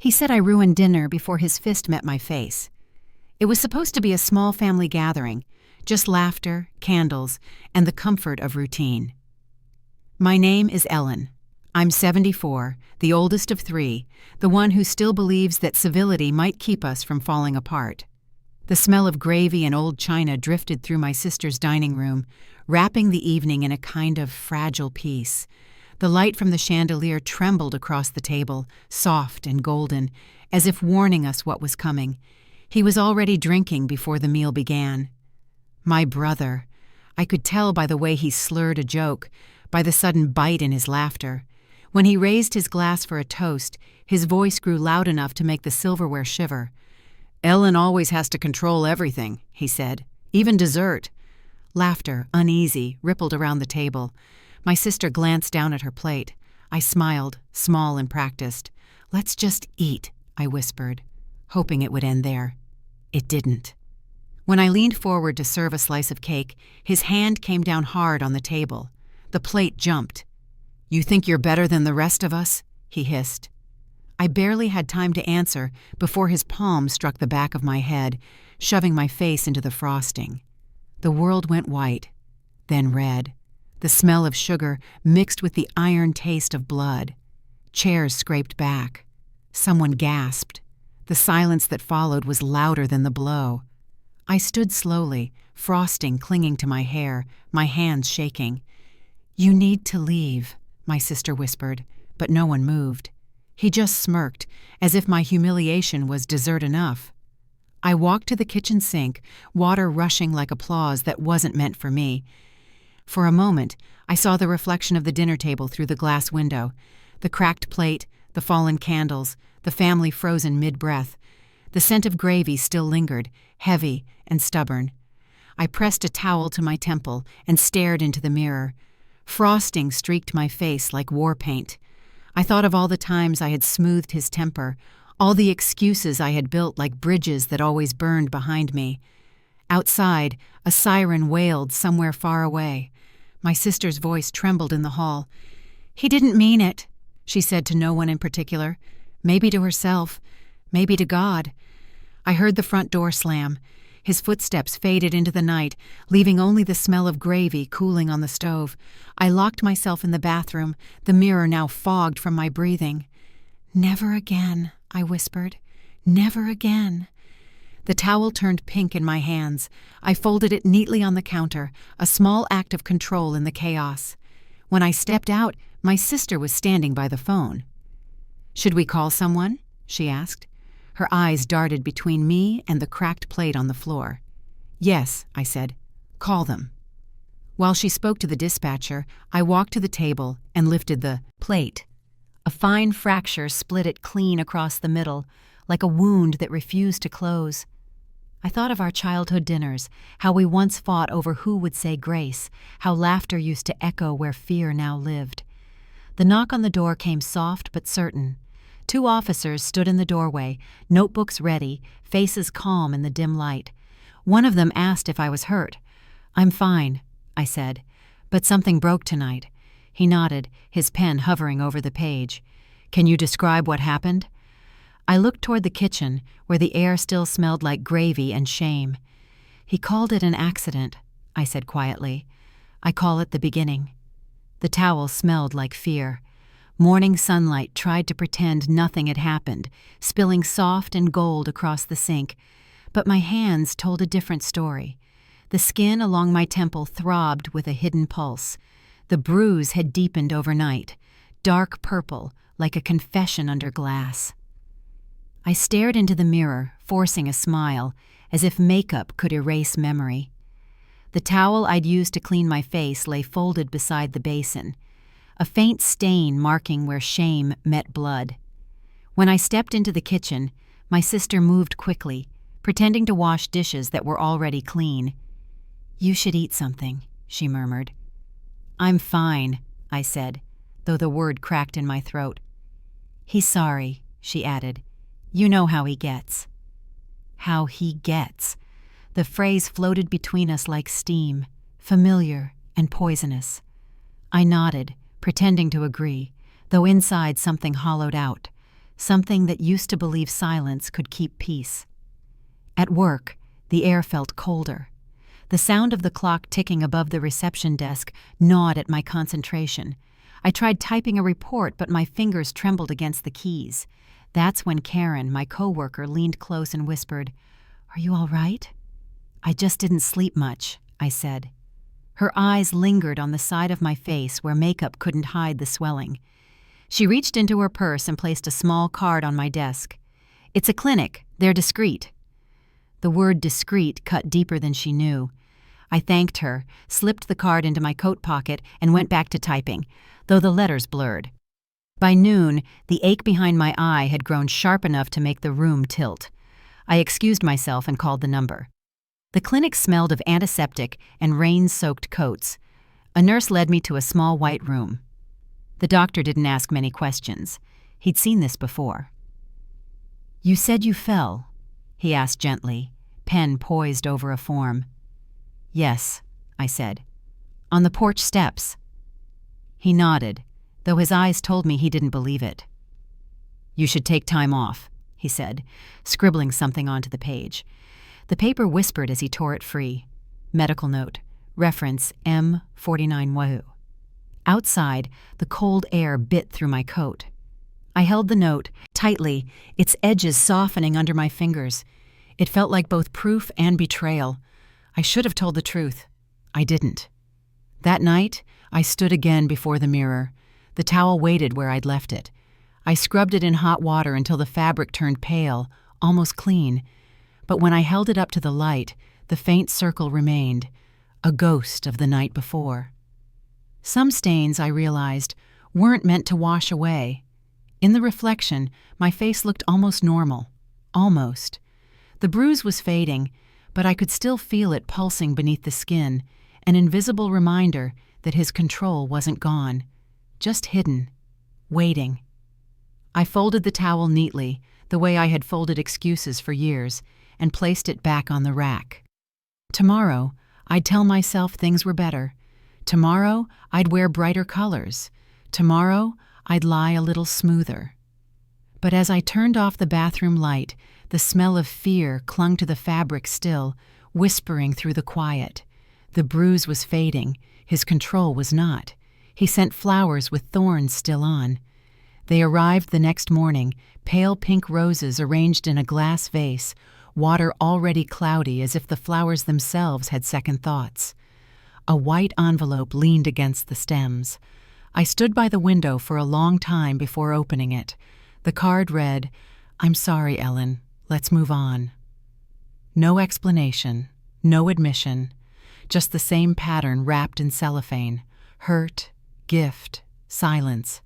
He said I ruined dinner before his fist met my face. It was supposed to be a small family gathering, just laughter, candles, and the comfort of routine. My name is Ellen. I'm 74, the oldest of 3, the one who still believes that civility might keep us from falling apart. The smell of gravy and old china drifted through my sister's dining room, wrapping the evening in a kind of fragile peace. The light from the chandelier trembled across the table, soft and golden, as if warning us what was coming. He was already drinking before the meal began. My brother. I could tell by the way he slurred a joke, by the sudden bite in his laughter. When he raised his glass for a toast, his voice grew loud enough to make the silverware shiver. "Ellen always has to control everything," he said, "even dessert." Laughter, uneasy, rippled around the table. My sister glanced down at her plate. I smiled, small and practiced. "Let's just eat," I whispered, hoping it would end there. It didn't. When I leaned forward to serve a slice of cake, his hand came down hard on the table. The plate jumped. "You think you're better than the rest of us?" he hissed. I barely had time to answer before his palm struck the back of my head, shoving my face into the frosting. The world went white, then red. The smell of sugar mixed with the iron taste of blood. Chairs scraped back. Someone gasped. The silence that followed was louder than the blow. I stood slowly, frosting clinging to my hair, my hands shaking. "You need to leave," my sister whispered, but no one moved. He just smirked, as if my humiliation was dessert enough. I walked to the kitchen sink, water rushing like applause that wasn't meant for me. For a moment, I saw the reflection of the dinner table through the glass window, the cracked plate, the fallen candles, the family frozen mid-breath. The scent of gravy still lingered, heavy and stubborn. I pressed a towel to my temple and stared into the mirror. Frosting streaked my face like war paint. I thought of all the times I had smoothed his temper, all the excuses I had built like bridges that always burned behind me. Outside, a siren wailed somewhere far away. My sister's voice trembled in the hall. "He didn't mean it," she said to no one in particular. Maybe to herself, maybe to God. I heard the front door slam. His footsteps faded into the night, leaving only the smell of gravy cooling on the stove. I locked myself in the bathroom, the mirror now fogged from my breathing. "Never again," I whispered. "Never again." The towel turned pink in my hands. I folded it neatly on the counter, a small act of control in the chaos. When I stepped out, my sister was standing by the phone. "Should we call someone?" she asked. Her eyes darted between me and the cracked plate on the floor. "Yes," I said. "Call them." While she spoke to the dispatcher, I walked to the table and lifted the plate. A fine fracture split it clean across the middle, like a wound that refused to close. I thought of our childhood dinners, how we once fought over who would say grace, how laughter used to echo where fear now lived. The knock on the door came soft but certain. 2 officers stood in the doorway, notebooks ready, faces calm in the dim light. One of them asked if I was hurt. "I'm fine," I said, "but something broke tonight." He nodded, his pen hovering over the page. "Can you describe what happened?" I looked toward the kitchen, where the air still smelled like gravy and shame. "He called it an accident," I said quietly. "I call it the beginning." The towel smelled like fear. Morning sunlight tried to pretend nothing had happened, spilling soft and gold across the sink. But my hands told a different story. The skin along my temple throbbed with a hidden pulse. The bruise had deepened overnight, dark purple, like a confession under glass. I stared into the mirror, forcing a smile, as if makeup could erase memory. The towel I'd used to clean my face lay folded beside the basin, a faint stain marking where shame met blood. When I stepped into the kitchen, my sister moved quickly, pretending to wash dishes that were already clean. "You should eat something," she murmured. "I'm fine," I said, though the word cracked in my throat. "He's sorry," she added. "You know how he gets." How he gets. The phrase floated between us like steam, familiar and poisonous. I nodded, pretending to agree, though inside something hollowed out. something that used to believe silence could keep peace. At work, the air felt colder. The sound of the clock ticking above the reception desk gnawed at my concentration. I tried typing a report, but my fingers trembled against the keys. That's when Karen, my coworker, leaned close and whispered, "Are you all right?" "I just didn't sleep much," I said. Her eyes lingered on the side of my face where makeup couldn't hide the swelling. She reached into her purse and placed a small card on my desk. "It's a clinic. They're discreet." The word discreet cut deeper than she knew. I thanked her, slipped the card into my coat pocket, and went back to typing, though the letters blurred. By noon, the ache behind my eye had grown sharp enough to make the room tilt. I excused myself and called the number. The clinic smelled of antiseptic and rain-soaked coats. A nurse led me to a small white room. The doctor didn't ask many questions. He'd seen this before. "You said you fell?" he asked gently, pen poised over a form. "Yes," I said. "On the porch steps." He nodded, though his eyes told me he didn't believe it. "You should take time off," he said, scribbling something onto the page. The paper whispered as he tore it free. Medical note, reference M49 Wahoo. Outside, the cold air bit through my coat. I held the note tightly, its edges softening under my fingers. It felt like both proof and betrayal. I should have told the truth. I didn't. That night, I stood again before the mirror. The towel waited where I'd left it. I scrubbed it in hot water until the fabric turned pale, almost clean. But when I held it up to the light, the faint circle remained, a ghost of the night before. Some stains, I realized, weren't meant to wash away. In the reflection, my face looked almost normal. Almost. The bruise was fading, but I could still feel it pulsing beneath the skin, an invisible reminder that his control wasn't gone, just hidden, waiting. I folded the towel neatly, the way I had folded excuses for years, and placed it back on the rack. Tomorrow, I'd tell myself things were better. Tomorrow, I'd wear brighter colors. Tomorrow, I'd lie a little smoother. But as I turned off the bathroom light, the smell of fear clung to the fabric still, whispering through the quiet. The bruise was fading. His control was not. He sent flowers with thorns still on. They arrived the next morning, pale pink roses arranged in a glass vase, water already cloudy as if the flowers themselves had second thoughts. A white envelope leaned against the stems. I stood by the window for a long time before opening it. The card read, "I'm sorry, Ellen. Let's move on." No explanation, no admission, just the same pattern wrapped in cellophane. Hurt, gift, silence.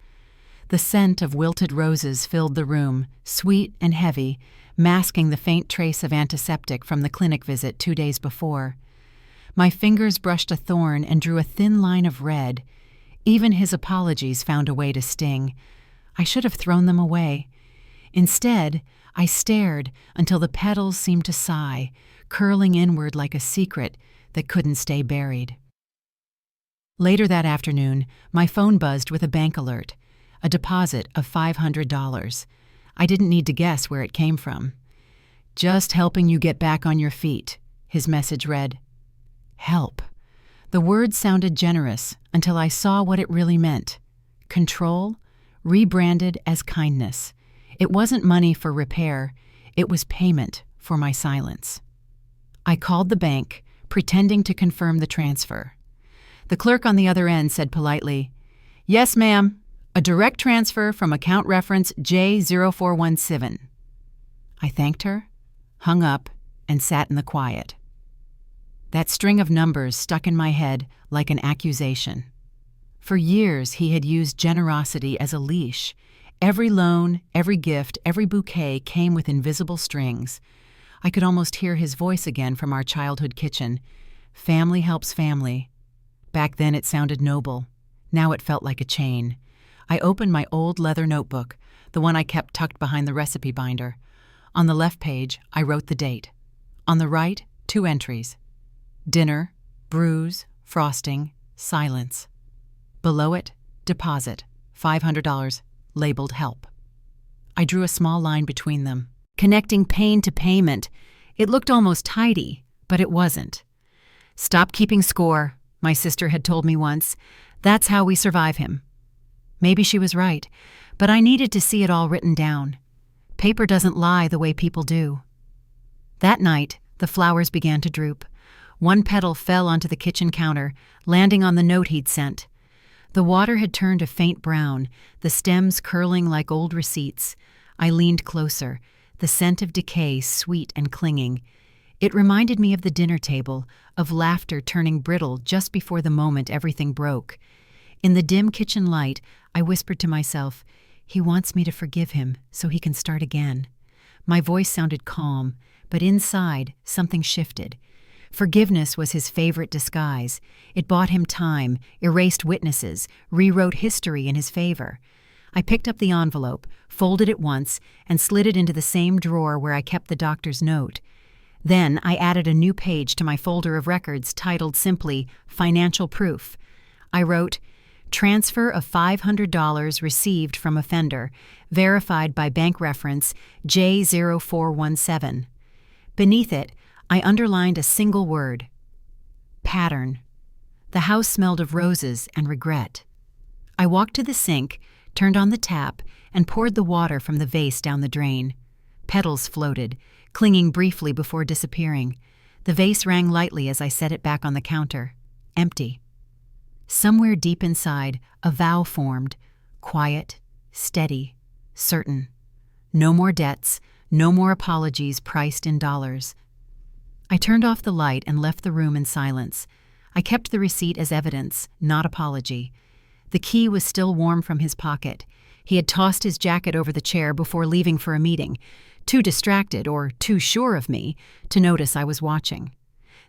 The scent of wilted roses filled the room, sweet and heavy, masking the faint trace of antiseptic from the clinic visit 2 days before. My fingers brushed a thorn and drew a thin line of red. Even his apologies found a way to sting. I should have thrown them away. Instead, I stared until the petals seemed to sigh, curling inward like a secret that couldn't stay buried. Later that afternoon, my phone buzzed with a bank alert, a deposit of $500. I didn't need to guess where it came from. "Just helping you get back on your feet," his message read. Help. The word sounded generous until I saw what it really meant. Control, rebranded as kindness. It wasn't money for repair. It was payment for my silence. I called the bank, pretending to confirm the transfer. The clerk on the other end said politely, "Yes, ma'am. A direct transfer from account reference J0417. I thanked her, hung up, and sat in the quiet. That string of numbers stuck in my head like an accusation. For years, he had used generosity as a leash. Every loan, every gift, every bouquet came with invisible strings. I could almost hear his voice again from our childhood kitchen. Family helps family. Back then it sounded noble. Now it felt like a chain. I opened my old leather notebook, the one I kept tucked behind the recipe binder. On the left page, I wrote the date. On the right, 2 entries. Dinner, bruise, frosting, silence. Below it, deposit, $500, labeled help. I drew a small line between them, connecting pain to payment. It looked almost tidy, but it wasn't. "Stop keeping score," my sister had told me once. "That's how we survive him." Maybe she was right, but I needed to see it all written down. Paper doesn't lie the way people do. That night, the flowers began to droop. One petal fell onto the kitchen counter, landing on the note he'd sent. The water had turned a faint brown, the stems curling like old receipts. I leaned closer, the scent of decay sweet and clinging. It reminded me of the dinner table, of laughter turning brittle just before the moment everything broke. In the dim kitchen light, I whispered to myself, "He wants me to forgive him so he can start again." My voice sounded calm, but inside, something shifted. Forgiveness was his favorite disguise. It bought him time, erased witnesses, rewrote history in his favor. I picked up the envelope, folded it once, and slid it into the same drawer where I kept the doctor's note. Then I added a new page to my folder of records titled simply Financial Proof. I wrote, "Transfer of $500 received from offender, verified by bank reference J0417. Beneath it, I underlined a single word: pattern. The house smelled of roses and regret. I walked to the sink, turned on the tap, and poured the water from the vase down the drain. Petals floated, clinging briefly before disappearing. The vase rang lightly as I set it back on the counter. Empty. Somewhere deep inside, a vow formed, quiet, steady, certain. No more debts, no more apologies priced in dollars. I turned off the light and left the room in silence. I kept the receipt as evidence, not apology. The key was still warm from his pocket. He had tossed his jacket over the chair before leaving for a meeting, too distracted or too sure of me to notice I was watching.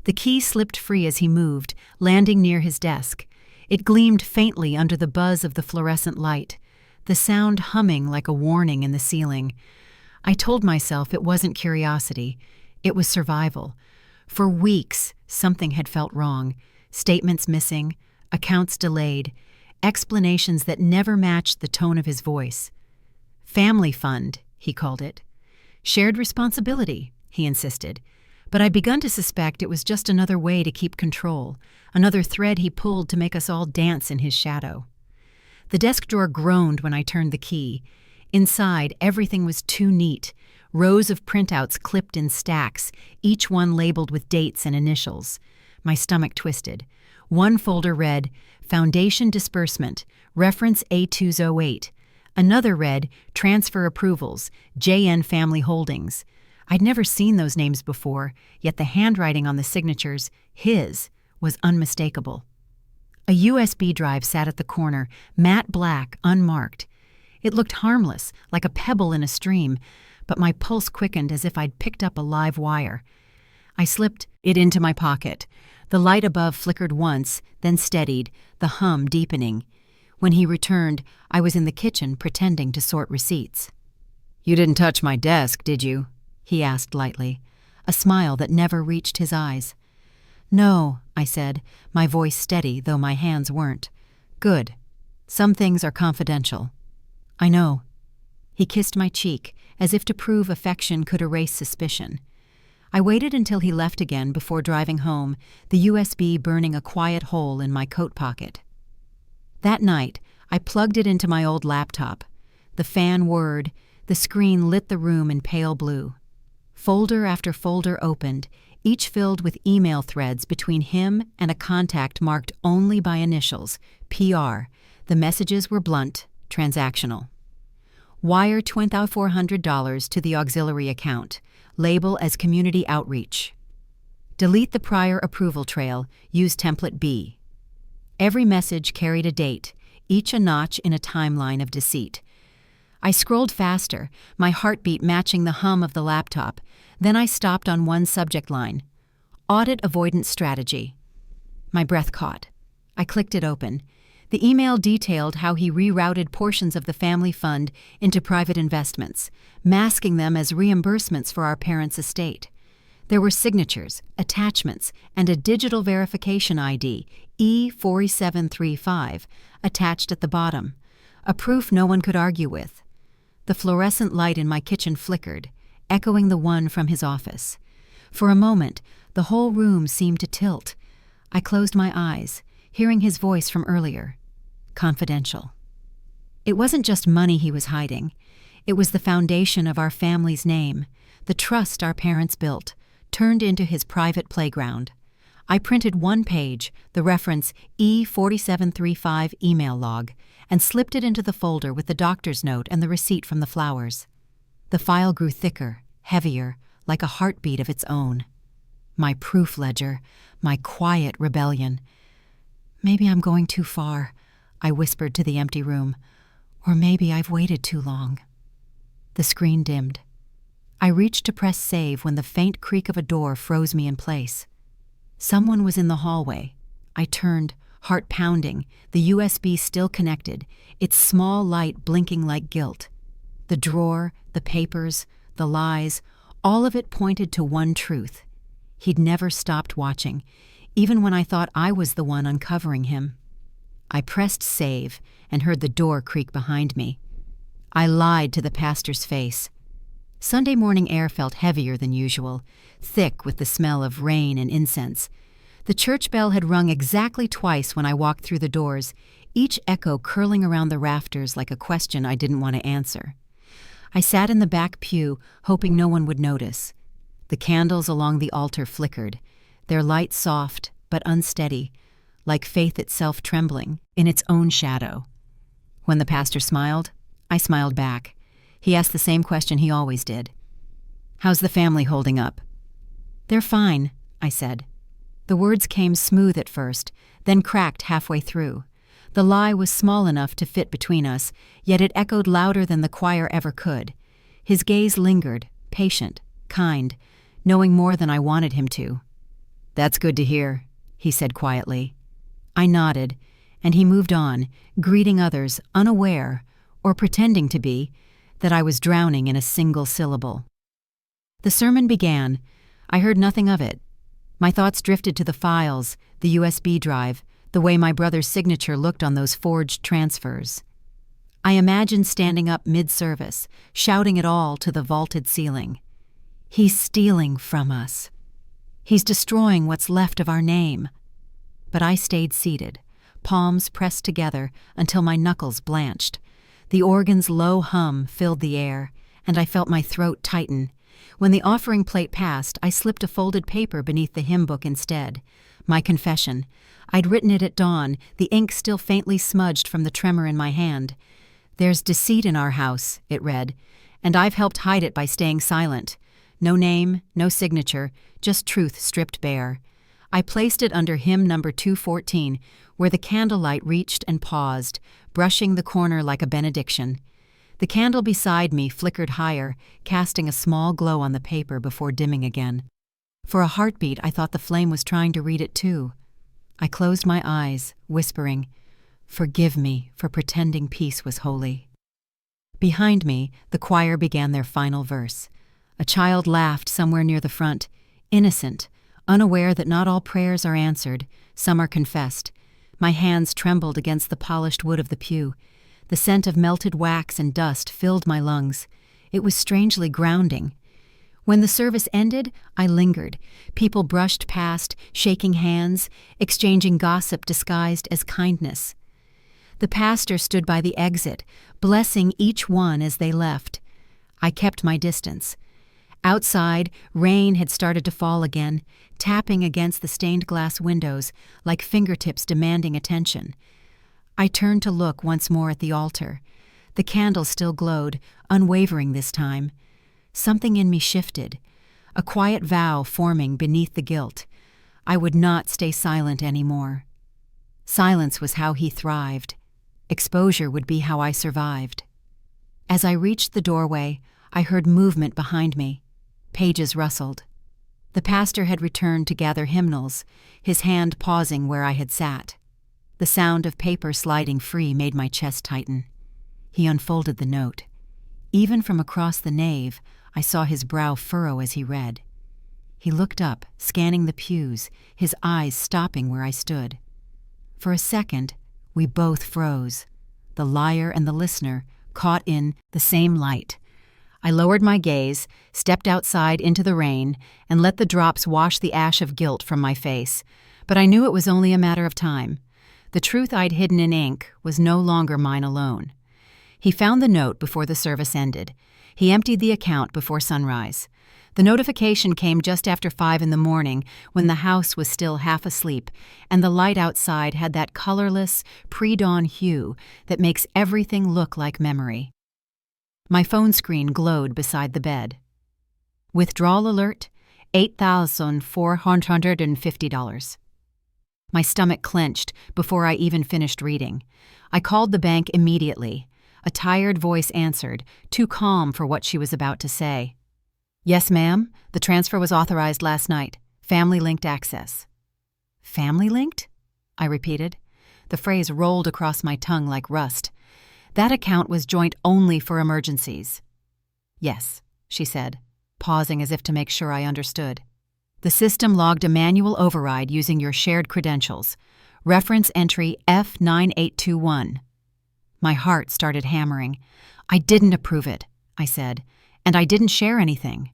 The key slipped free as he moved, landing near his desk. It gleamed faintly under the buzz of the fluorescent light, the sound humming like a warning in the ceiling. I told myself it wasn't curiosity, it was survival. For weeks, something had felt wrong. Statements missing, accounts delayed, explanations that never matched the tone of his voice. Family fund, he called it. Shared responsibility, he insisted. But I'd begun to suspect it was just another way to keep control, another thread he pulled to make us all dance in his shadow. The desk drawer groaned when I turned the key. Inside, everything was too neat. Rows of printouts clipped in stacks, each one labeled with dates and initials. My stomach twisted. One folder read, Foundation Disbursement, Reference A208. Another read, Transfer Approvals, JN Family Holdings. I'd never seen those names before, yet the handwriting on the signatures, his, was unmistakable. A USB drive sat at the corner, matte black, unmarked. It looked harmless, like a pebble in a stream, but my pulse quickened as if I'd picked up a live wire. I slipped it into my pocket. The light above flickered once, then steadied, the hum deepening. When he returned, I was in the kitchen pretending to sort receipts. "You didn't touch my desk, did you?" he asked lightly, a smile that never reached his eyes. "No," I said, my voice steady, though my hands weren't. "Good. Some things are confidential." "I know." He kissed my cheek, as if to prove affection could erase suspicion. I waited until he left again before driving home, the USB burning a quiet hole in my coat pocket. That night, I plugged it into my old laptop. The fan whirred, the screen lit the room in pale blue. Folder after folder opened, each filled with email threads between him and a contact marked only by initials, PR. The messages were blunt, transactional. Wire $2,400 to the auxiliary account. Label as community outreach. Delete the prior approval trail. Use template B. Every message carried a date, each a notch in a timeline of deceit. I scrolled faster, my heartbeat matching the hum of the laptop. Then I stopped on one subject line. Audit avoidance strategy. My breath caught. I clicked it open. The email detailed how he rerouted portions of the family fund into private investments, masking them as reimbursements for our parents' estate. There were signatures, attachments, and a digital verification ID, E4735, attached at the bottom, a proof no one could argue with. The fluorescent light in my kitchen flickered, echoing the one from his office. For a moment, the whole room seemed to tilt. I closed my eyes, hearing his voice from earlier. Confidential. It wasn't just money he was hiding. It was the foundation of our family's name, the trust our parents built, turned into his private playground. I printed one page, the reference E4735 email log, and slipped it into the folder with the doctor's note and the receipt from the flowers. The file grew thicker, heavier, like a heartbeat of its own. My proof ledger, my quiet rebellion. Maybe I'm going too far, I whispered to the empty room. Or maybe I've waited too long. The screen dimmed. I reached to press save when the faint creak of a door froze me in place. Someone was in the hallway. I turned, heart pounding, the USB still connected, its small light blinking like guilt. The drawer, the papers, the lies, all of it pointed to one truth. He'd never stopped watching, even when I thought I was the one uncovering him. I pressed save and heard the door creak behind me. I lied to the pastor's face. Sunday morning air felt heavier than usual, thick with the smell of rain and incense. The church bell had rung exactly twice when I walked through the doors, each echo curling around the rafters like a question I didn't want to answer. I sat in the back pew, hoping no one would notice. The candles along the altar flickered, their light soft but unsteady, like faith itself trembling in its own shadow. When the pastor smiled, I smiled back. He asked the same question he always did. "How's the family holding up?" "They're fine," I said. The words came smooth at first, then cracked halfway through. The lie was small enough to fit between us, yet it echoed louder than the choir ever could. His gaze lingered, patient, kind, knowing more than I wanted him to. "That's good to hear," he said quietly. I nodded, and he moved on, greeting others, unaware, or pretending to be, that I was drowning in a single syllable. The sermon began. I heard nothing of it. My thoughts drifted to the files, the USB drive, the way my brother's signature looked on those forged transfers. I imagined standing up mid-service, shouting it all to the vaulted ceiling. He's stealing from us. He's destroying what's left of our name. But I stayed seated, palms pressed together until my knuckles blanched. The organ's low hum filled the air, and I felt my throat tighten. When the offering plate passed, I slipped a folded paper beneath the hymn book instead. My confession. I'd written it at dawn, the ink still faintly smudged from the tremor in my hand. "There's deceit in our house," it read, "and I've helped hide it by staying silent. No name, no signature, just truth stripped bare." I placed it under hymn number 214, where the candlelight reached and paused, brushing the corner like a benediction. The candle beside me flickered higher, casting a small glow on the paper before dimming again. For a heartbeat, I thought the flame was trying to read it too. I closed my eyes, whispering, "Forgive me for pretending peace was holy." Behind me, the choir began their final verse. A child laughed somewhere near the front, innocent, unaware that not all prayers are answered, some are confessed. My hands trembled against the polished wood of the pew. The scent of melted wax and dust filled my lungs. It was strangely grounding. When the service ended, I lingered. People brushed past, shaking hands, exchanging gossip disguised as kindness. The pastor stood by the exit, blessing each one as they left. I kept my distance. Outside, rain had started to fall again, tapping against the stained glass windows like fingertips demanding attention. I turned to look once more at the altar. The candle still glowed, unwavering this time. Something in me shifted, a quiet vow forming beneath the guilt. I would not stay silent anymore. Silence was how he thrived. Exposure would be how I survived. As I reached the doorway, I heard movement behind me. Pages rustled. The pastor had returned to gather hymnals, his hand pausing where I had sat. The sound of paper sliding free made my chest tighten. He unfolded the note. Even from across the nave, I saw his brow furrow as he read. He looked up, scanning the pews, his eyes stopping where I stood. For a second, we both froze, the liar and the listener, caught in the same light. I lowered my gaze, stepped outside into the rain, and let the drops wash the ash of guilt from my face. But I knew it was only a matter of time. The truth I'd hidden in ink was no longer mine alone. He found the note before the service ended. He emptied the account before sunrise. The notification came just after 5 in the morning, when the house was still half asleep, and the light outside had that colorless, pre-dawn hue that makes everything look like memory. My phone screen glowed beside the bed. Withdrawal alert, $8,450. My stomach clenched before I even finished reading. I called the bank immediately. A tired voice answered, too calm for what she was about to say. "Yes, ma'am. The transfer was authorized last night. Family-linked access." "Family-linked?" I repeated. The phrase rolled across my tongue like rust. That account was joint only for emergencies. "Yes," she said, pausing as if to make sure I understood. "The system logged a manual override using your shared credentials. Reference entry F9821. My heart started hammering. "I didn't approve it," I said, "and I didn't share anything."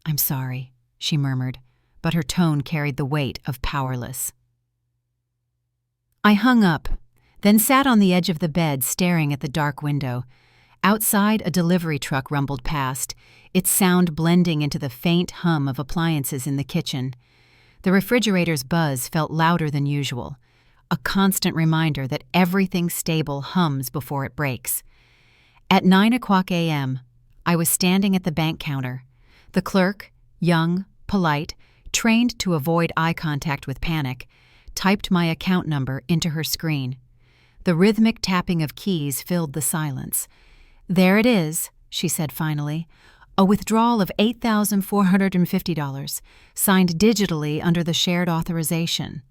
"I'm sorry," she murmured, but her tone carried the weight of powerless. I hung up, then sat on the edge of the bed staring at the dark window. Outside, a delivery truck rumbled past, its sound blending into the faint hum of appliances in the kitchen. The refrigerator's buzz felt louder than usual, a constant reminder that everything stable hums before it breaks. At 9:00 a.m., I was standing at the bank counter. The clerk, young, polite, trained to avoid eye contact with panic, typed my account number into her screen. The rhythmic tapping of keys filled the silence. "There it is," she said finally. "A withdrawal of $8,450, signed digitally under the shared authorization."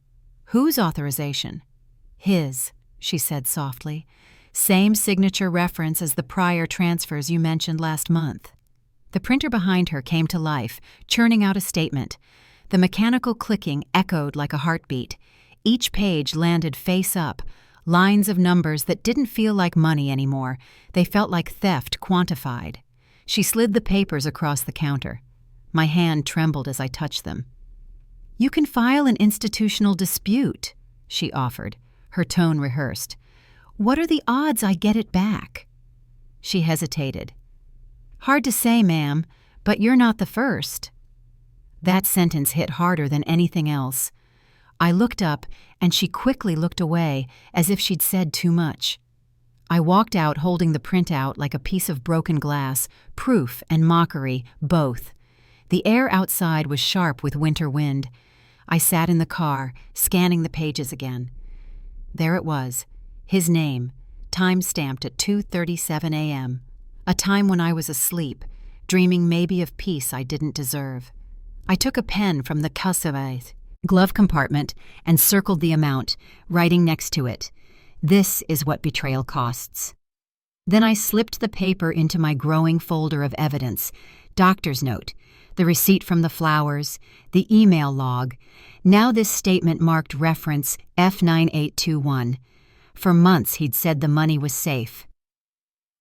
"Whose authorization?" "His," she said softly. "Same signature reference as the prior transfers you mentioned last month." The printer behind her came to life, churning out a statement. The mechanical clicking echoed like a heartbeat. Each page landed face up, lines of numbers that didn't feel like money anymore. They felt like theft quantified. She slid the papers across the counter. My hand trembled as I touched them. "You can file an institutional dispute," she offered, her tone rehearsed. "What are the odds I get it back?" She hesitated. "Hard to say, ma'am, but you're not the first." That sentence hit harder than anything else. I looked up, and she quickly looked away, as if she'd said too much. I walked out holding the printout like a piece of broken glass, proof and mockery, both. The air outside was sharp with winter wind. I sat in the car, scanning the pages again. There it was, his name, time-stamped at 2:37 a.m., a time when I was asleep, dreaming maybe of peace I didn't deserve. I took a pen from the cassette glove compartment and circled the amount, writing next to it, "This is what betrayal costs." Then I slipped the paper into my growing folder of evidence, doctor's note, the receipt from the flowers, the email log. Now this statement marked reference F9821. For months he'd said the money was safe.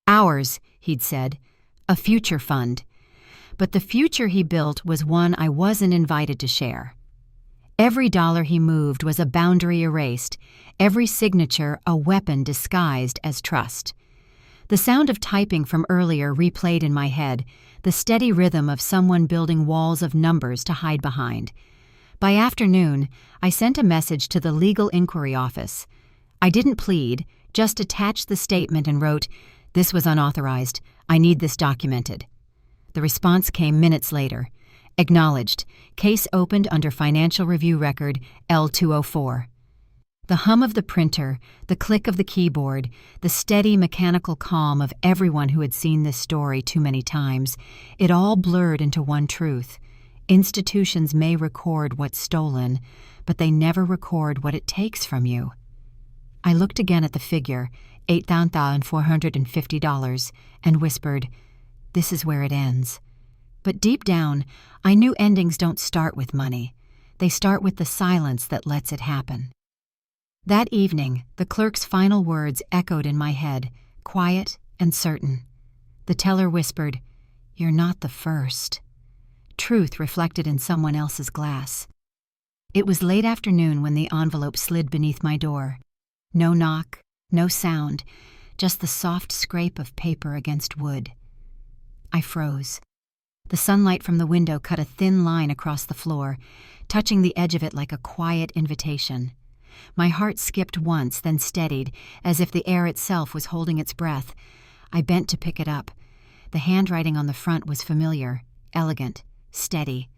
"Ours," he'd said, "a future fund." But the future he built was one I wasn't invited to share. Every dollar he moved was a boundary erased, every signature a weapon disguised as trust. The sound of typing from earlier replayed in my head, the steady rhythm of someone building walls of numbers to hide behind. By afternoon, I sent a message to the legal inquiry office. I didn't plead, just attached the statement and wrote, "This was unauthorized. I need this documented." The response came minutes later. Acknowledged. Case opened under Financial Review Record L204. The hum of the printer, the click of the keyboard, the steady mechanical calm of everyone who had seen this story too many times, it all blurred into one truth. Institutions may record what's stolen, but they never record what it takes from you. I looked again at the figure, $8,450, and whispered, "This is where it ends." But deep down, I knew endings don't start with money. They start with the silence that lets it happen. That evening, the clerk's final words echoed in my head, quiet and certain. The teller whispered, "You're not the first." Truth reflected in someone else's glass. It was late afternoon when the envelope slid beneath my door. No knock, no sound, just the soft scrape of paper against wood. I froze. The sunlight from the window cut a thin line across the floor, touching the edge of it like a quiet invitation. My heart skipped once, then steadied, as if the air itself was holding its breath. I bent to pick it up. The handwriting on the front was familiar, elegant, steady.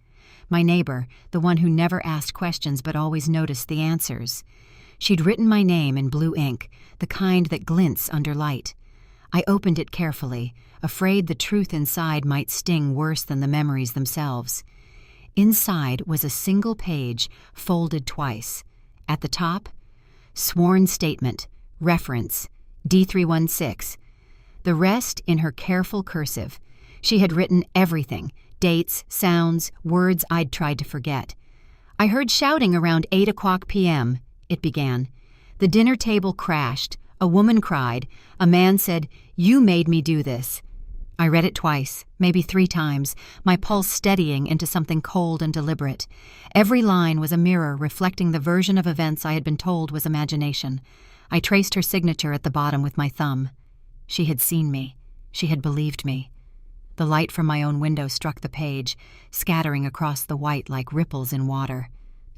My neighbor, the one who never asked questions but always noticed the answers. She'd written my name in blue ink, the kind that glints under light. I opened it carefully, afraid the truth inside might sting worse than the memories themselves. Inside was a single page, folded twice. At the top, sworn statement, reference, D316. The rest in her careful cursive. She had written everything, dates, sounds, words I'd tried to forget. "I heard shouting around 8:00 p.m., it began. "The dinner table crashed. A woman cried. A man said, 'You made me do this.'" I read it twice, maybe 3 times, my pulse steadying into something cold and deliberate. Every line was a mirror reflecting the version of events I had been told was imagination. I traced her signature at the bottom with my thumb. She had seen me. She had believed me. The light from my own window struck the page, scattering across the white like ripples in water.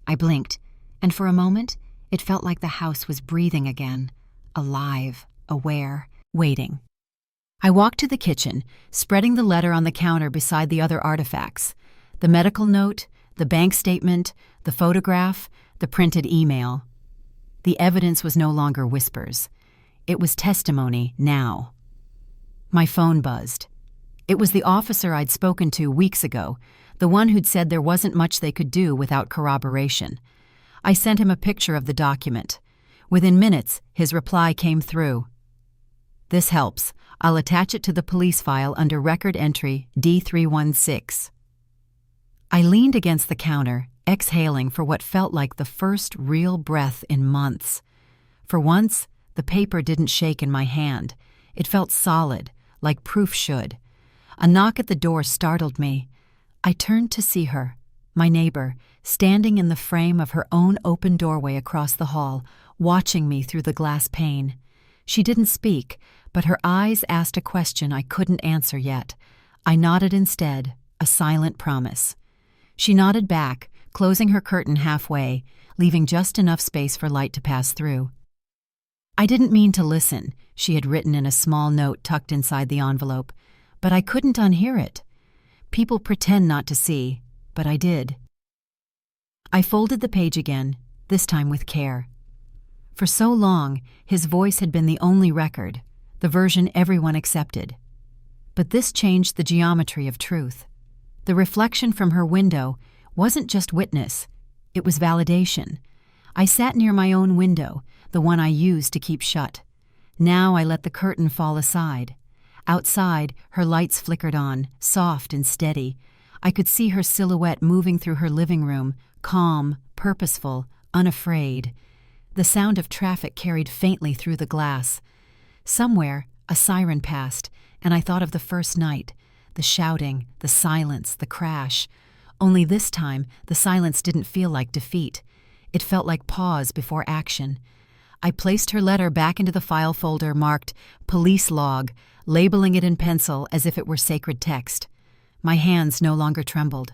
I blinked, and for a moment, it felt like the house was breathing again, alive, aware, waiting. I walked to the kitchen, spreading the letter on the counter beside the other artifacts. The medical note, the bank statement, the photograph, the printed email. The evidence was no longer whispers. It was testimony now. My phone buzzed. It was the officer I'd spoken to weeks ago, the one who'd said there wasn't much they could do without corroboration. I sent him a picture of the document. Within minutes, his reply came through. "This helps. I'll attach it to the police file under record entry D316. I leaned against the counter, exhaling for what felt like the first real breath in months. For once, the paper didn't shake in my hand. It felt solid, like proof should. A knock at the door startled me. I turned to see her, my neighbor, standing in the frame of her own open doorway across the hall, watching me through the glass pane. She didn't speak, but her eyes asked a question I couldn't answer yet. I nodded instead, a silent promise. She nodded back, closing her curtain halfway, leaving just enough space for light to pass through. "I didn't mean to listen," she had written in a small note tucked inside the envelope, but I couldn't unhear it. People pretend not to see, but I did. I folded the page again, this time with care. For so long, his voice had been the only record, the version everyone accepted. But this changed the geometry of truth. The reflection from her window wasn't just witness, it was validation. I sat near my own window, the one I used to keep shut. Now I let the curtain fall aside. Outside, her lights flickered on, soft and steady. I could see her silhouette moving through her living room, calm, purposeful, unafraid. The sound of traffic carried faintly through the glass. Somewhere, a siren passed, and I thought of the first night, the shouting, the silence, the crash. Only this time, the silence didn't feel like defeat. It felt like pause before action. I placed her letter back into the file folder marked Police Log, labeling it in pencil as if it were sacred text. My hands no longer trembled.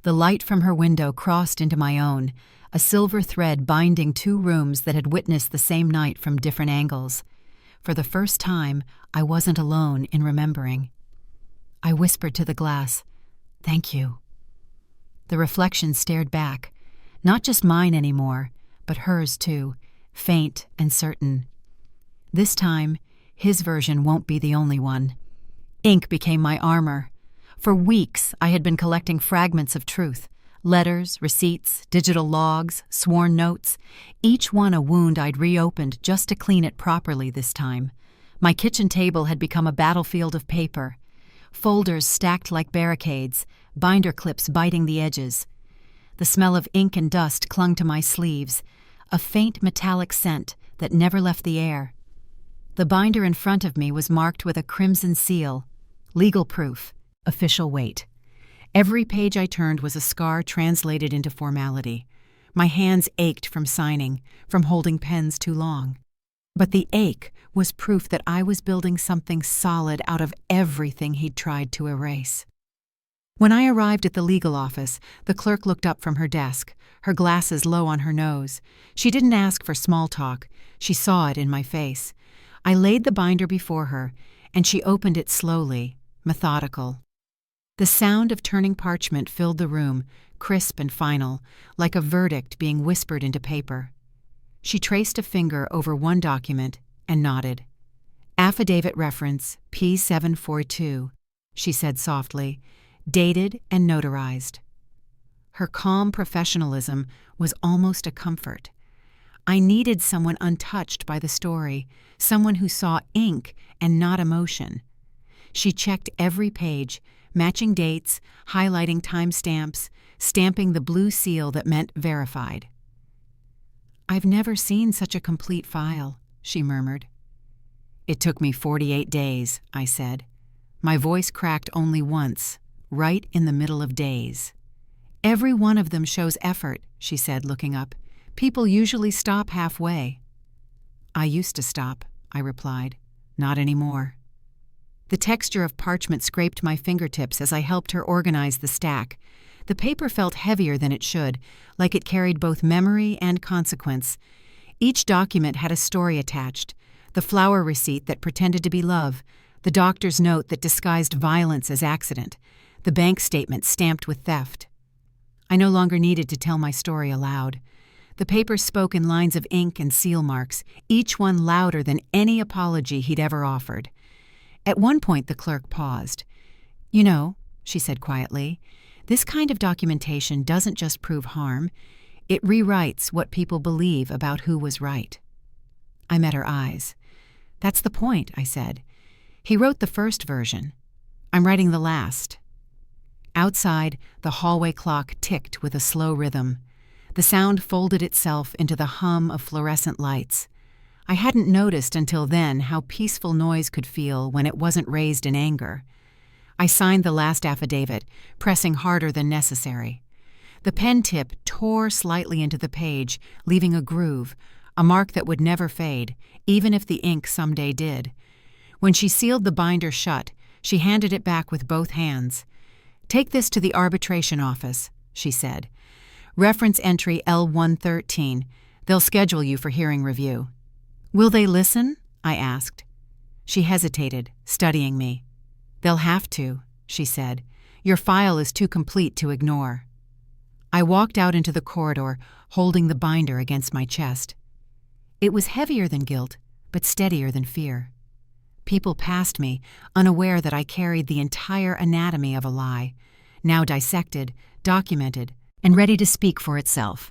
The light from her window crossed into my own, a silver thread binding 2 rooms that had witnessed the same night from different angles. For the first time, I wasn't alone in remembering. I whispered to the glass, "Thank you." The reflection stared back, not just mine anymore, but hers too, faint and certain. This time, his version won't be the only one. Ink became my armor. For weeks, I had been collecting fragments of truth, letters, receipts, digital logs, sworn notes, each one a wound I'd reopened just to clean it properly this time. My kitchen table had become a battlefield of paper, folders stacked like barricades, binder clips biting the edges. The smell of ink and dust clung to my sleeves, a faint metallic scent that never left the air. The binder in front of me was marked with a crimson seal, legal proof, official weight. Every page I turned was a scar translated into formality. My hands ached from signing, from holding pens too long. But the ache was proof that I was building something solid out of everything he'd tried to erase. When I arrived at the legal office, the clerk looked up from her desk, her glasses low on her nose. She didn't ask for small talk. She saw it in my face. I laid the binder before her, and she opened it slowly, methodical. The sound of turning parchment filled the room, crisp and final, like a verdict being whispered into paper. She traced a finger over one document and nodded. Affidavit reference P742, she said softly, dated and notarized. Her calm professionalism was almost a comfort. I needed someone untouched by the story, someone who saw ink and not emotion. She checked every page, matching dates, highlighting timestamps, stamping the blue seal that meant verified. "I've never seen such a complete file," she murmured. "It took me 48 days, I said. My voice cracked only once, right in the middle of days. "Every one of them shows effort," she said, looking up. "People usually stop halfway." "I used to stop," I replied. "Not anymore." The texture of parchment scraped my fingertips as I helped her organize the stack. The paper felt heavier than it should, like it carried both memory and consequence. Each document had a story attached: the flower receipt that pretended to be love, the doctor's note that disguised violence as accident, the bank statement stamped with theft. I no longer needed to tell my story aloud. The paper spoke in lines of ink and seal marks, each one louder than any apology he'd ever offered. At one point the clerk paused. "You know," she said quietly, "this kind of documentation doesn't just prove harm, it rewrites what people believe about who was right." I met her eyes. "That's the point," I said. "He wrote the first version. I'm writing the last." Outside, the hallway clock ticked with a slow rhythm. The sound folded itself into the hum of fluorescent lights. I hadn't noticed until then how peaceful noise could feel when it wasn't raised in anger. I signed the last affidavit, pressing harder than necessary. The pen tip tore slightly into the page, leaving a groove, a mark that would never fade, even if the ink someday did. When she sealed the binder shut, she handed it back with both hands. "Take this to the arbitration office," she said. "Reference entry L113. They'll schedule you for hearing review." "Will they listen?" I asked. She hesitated, studying me. "They'll have to," she said. "Your file is too complete to ignore." I walked out into the corridor, holding the binder against my chest. It was heavier than guilt, but steadier than fear. People passed me, unaware that I carried the entire anatomy of a lie, now dissected, documented, and ready to speak for itself.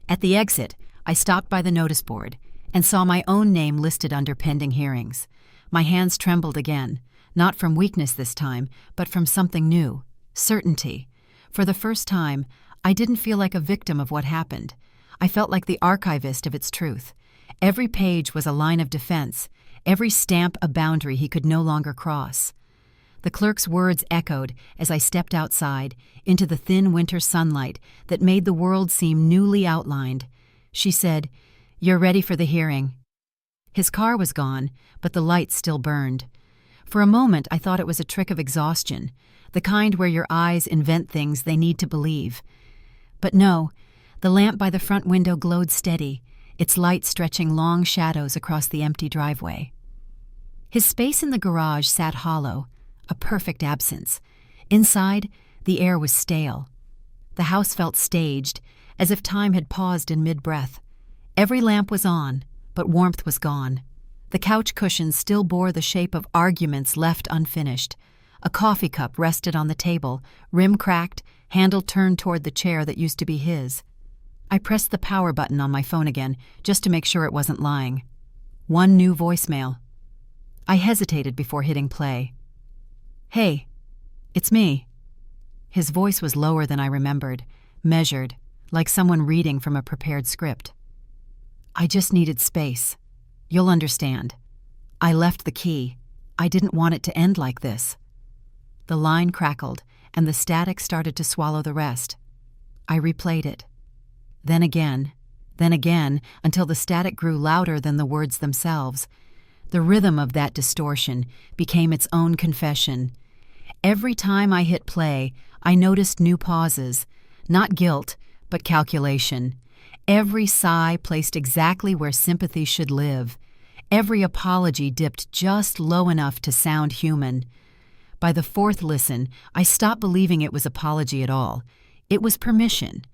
At the exit, I stopped by the notice board and saw my own name listed under pending hearings. My hands trembled again, not from weakness this time, but from something new, certainty. For the first time, I didn't feel like a victim of what happened. I felt like the archivist of its truth. Every page was a line of defense, every stamp a boundary he could no longer cross. The clerk's words echoed as I stepped outside, into the thin winter sunlight that made the world seem newly outlined. She said, "You're ready for the hearing." His car was gone, but the lights still burned. For a moment I thought it was a trick of exhaustion, the kind where your eyes invent things they need to believe. But no, the lamp by the front window glowed steady, its light stretching long shadows across the empty driveway. His space in the garage sat hollow, a perfect absence. Inside, the air was stale. The house felt staged, as if time had paused in mid-breath. Every lamp was on, but warmth was gone. The couch cushions still bore the shape of arguments left unfinished. A coffee cup rested on the table, rim cracked, handle turned toward the chair that used to be his. I pressed the power button on my phone again, just to make sure it wasn't lying. One new voicemail. I hesitated before hitting play. "Hey, it's me." His voice was lower than I remembered, measured, like someone reading from a prepared script. "I just needed space. You'll understand. I left the key. I didn't want it to end like this. The line crackled, and the static started to swallow the rest. I replayed it. Then again, until the static grew louder than the words themselves. The rhythm of that distortion became its own confession. Every time I hit play, I noticed new pauses, not guilt, but calculation. Every sigh placed exactly where sympathy should live. Every apology dipped just low enough to sound human. By the fourth listen, I stopped believing it was apology at all. It was permission.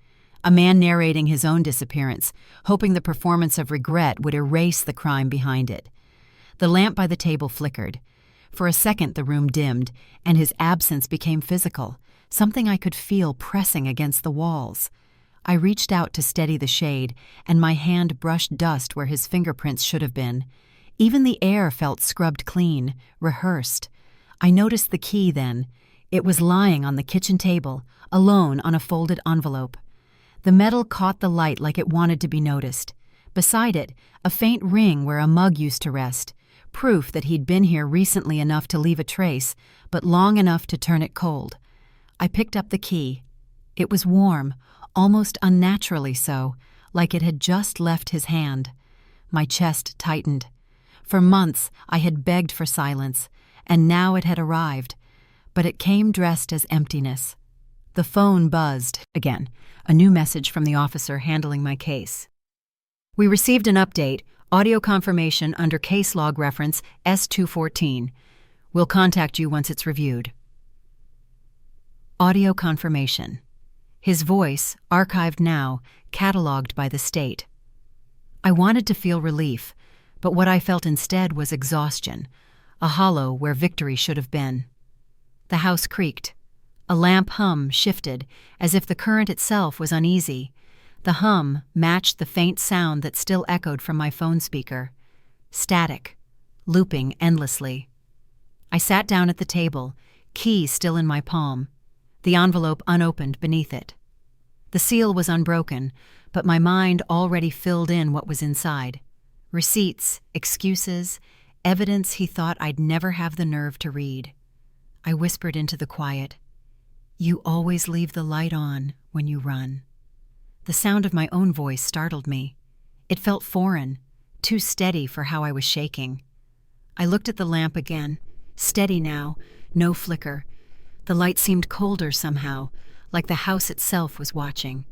A man narrating his own disappearance, hoping the performance of regret would erase the crime behind it. The lamp by the table flickered. For a second the room dimmed, and his absence became physical, something I could feel pressing against the walls. I reached out to steady the shade, and my hand brushed dust where his fingerprints should have been. Even the air felt scrubbed clean, rehearsed. I noticed the key then. It was lying on the kitchen table, alone on a folded envelope. The metal caught the light like it wanted to be noticed. Beside it, a faint ring where a mug used to rest, proof that he'd been here recently enough to leave a trace, but long enough to turn it cold. I picked up the key. It was warm, almost unnaturally so, like it had just left his hand. My chest tightened. For months I had begged for silence, and now it had arrived, but it came dressed as emptiness. The phone buzzed again, a new message from the officer handling my case. We received an update, audio confirmation under case log reference S214. We'll contact you once it's reviewed. Audio confirmation. His voice, archived now, cataloged by the state. I wanted to feel relief, but what I felt instead was exhaustion, a hollow where victory should have been. The house creaked. A lamp hum shifted, as if the current itself was uneasy. The hum matched the faint sound that still echoed from my phone speaker. Static, looping endlessly. I sat down at the table, key still in my palm, the envelope unopened beneath it. The seal was unbroken, but my mind already filled in what was inside. Receipts, excuses, evidence he thought I'd never have the nerve to read. I whispered into the quiet, "You always leave the light on when you run." The sound of my own voice startled me. It felt foreign, too steady for how I was shaking. I looked at the lamp again, steady now, no flicker. The light seemed colder somehow, like the house itself was watching.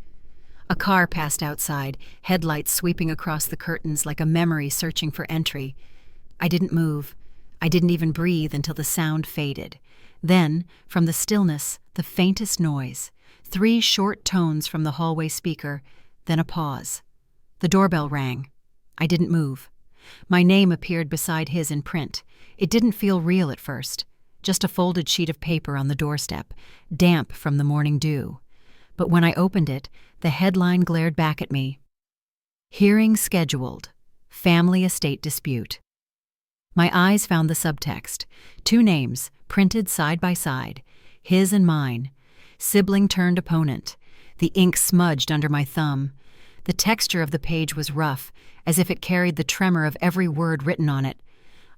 A car passed outside, headlights sweeping across the curtains like a memory searching for entry. I didn't move. I didn't even breathe until the sound faded. Then, from the stillness, the faintest noise. 3 short tones from the hallway speaker, then a pause. The doorbell rang. I didn't move. My name appeared beside his in print. It didn't feel real at first. Just a folded sheet of paper on the doorstep, damp from the morning dew. But when I opened it, the headline glared back at me. Hearing scheduled. Family estate dispute. My eyes found the subtext. 2 names, printed side by side. His and mine. Sibling turned opponent. The ink smudged under my thumb. The texture of the page was rough, as if it carried the tremor of every word written on it.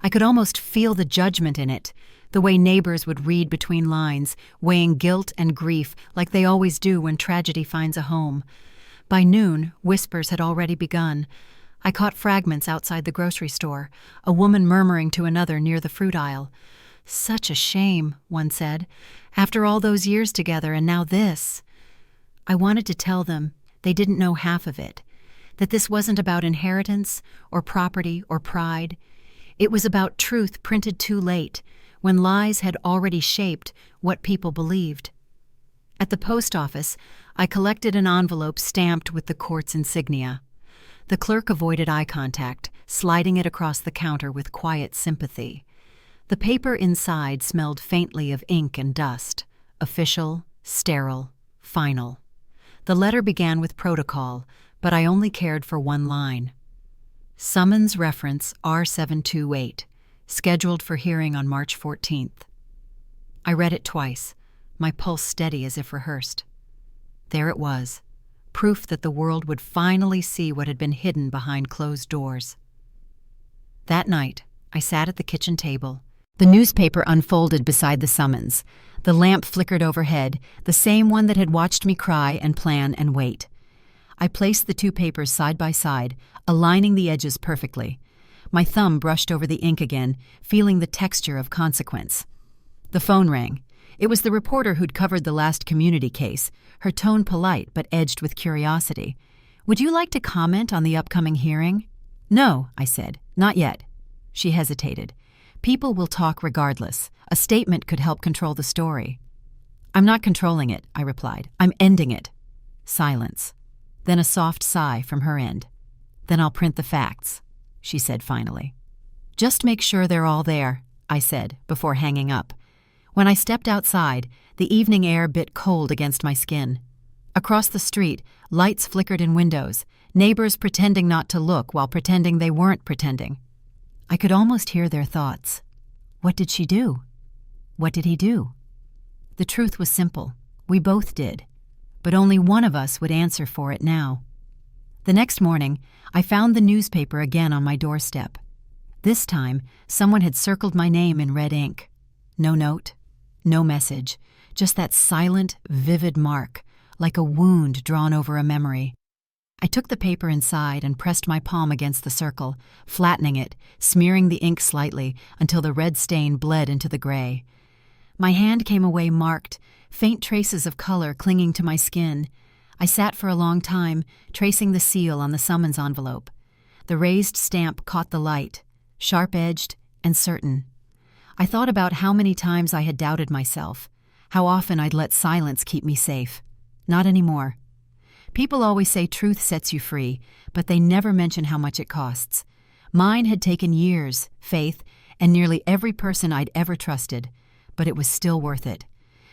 I could almost feel the judgment in it, the way neighbors would read between lines, weighing guilt and grief like they always do when tragedy finds a home. By noon, whispers had already begun. I caught fragments outside the grocery store, a woman murmuring to another near the fruit aisle. "Such a shame," one said. "After all those years together and now this." I wanted to tell them they didn't know half of it, that this wasn't about inheritance or property or pride. It was about truth printed too late, when lies had already shaped what people believed. At the post office, I collected an envelope stamped with the court's insignia. The clerk avoided eye contact, sliding it across the counter with quiet sympathy. The paper inside smelled faintly of ink and dust, official, sterile, final. The letter began with protocol, but I only cared for one line. Summons reference R728, scheduled for hearing on March 14th. I read it twice, my pulse steady as if rehearsed. There it was, proof that the world would finally see what had been hidden behind closed doors. That night, I sat at the kitchen table. The newspaper unfolded beside the summons. The lamp flickered overhead, the same one that had watched me cry and plan and wait. I placed the two papers side by side, aligning the edges perfectly. My thumb brushed over the ink again, feeling the texture of consequence. The phone rang. It was the reporter who'd covered the last community case, her tone polite but edged with curiosity. "Would you like to comment on the upcoming hearing?" "No," I said, "not yet." She hesitated. "People will talk regardless. A statement could help control the story." "I'm not controlling it," I replied. "I'm ending it." Silence. Then a soft sigh from her end. "Then I'll print the facts," she said finally. "Just make sure they're all there," I said before hanging up. When I stepped outside, the evening air bit cold against my skin. Across the street, lights flickered in windows, neighbors pretending not to look while pretending they weren't pretending. I could almost hear their thoughts. What did she do? What did he do? The truth was simple. We both did. But only one of us would answer for it now. The next morning, I found the newspaper again on my doorstep. This time, someone had circled my name in red ink. No note, no message, just that silent, vivid mark, like a wound drawn over a memory. I took the paper inside and pressed my palm against the circle, flattening it, smearing the ink slightly until the red stain bled into the gray. My hand came away marked, faint traces of color clinging to my skin. I sat for a long time, tracing the seal on the summons envelope. The raised stamp caught the light, sharp-edged and certain. I thought about how many times I had doubted myself, how often I'd let silence keep me safe. Not anymore. People always say truth sets you free, but they never mention how much it costs. Mine had taken years, faith, and nearly every person I'd ever trusted, but it was still worth it.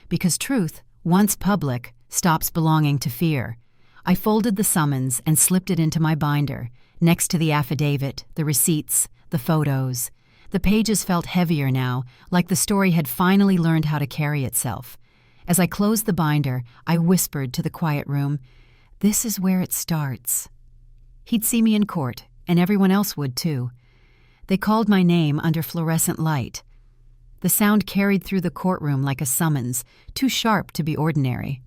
Because truth, once public, stops belonging to fear. I folded the summons and slipped it into my binder, next to the affidavit, the receipts, the photos. The pages felt heavier now, like the story had finally learned how to carry itself. As I closed the binder, I whispered to the quiet room, "This is where it starts." He'd see me in court, and everyone else would too. They called my name under fluorescent light. The sound carried through the courtroom like a summons, too sharp to be ordinary.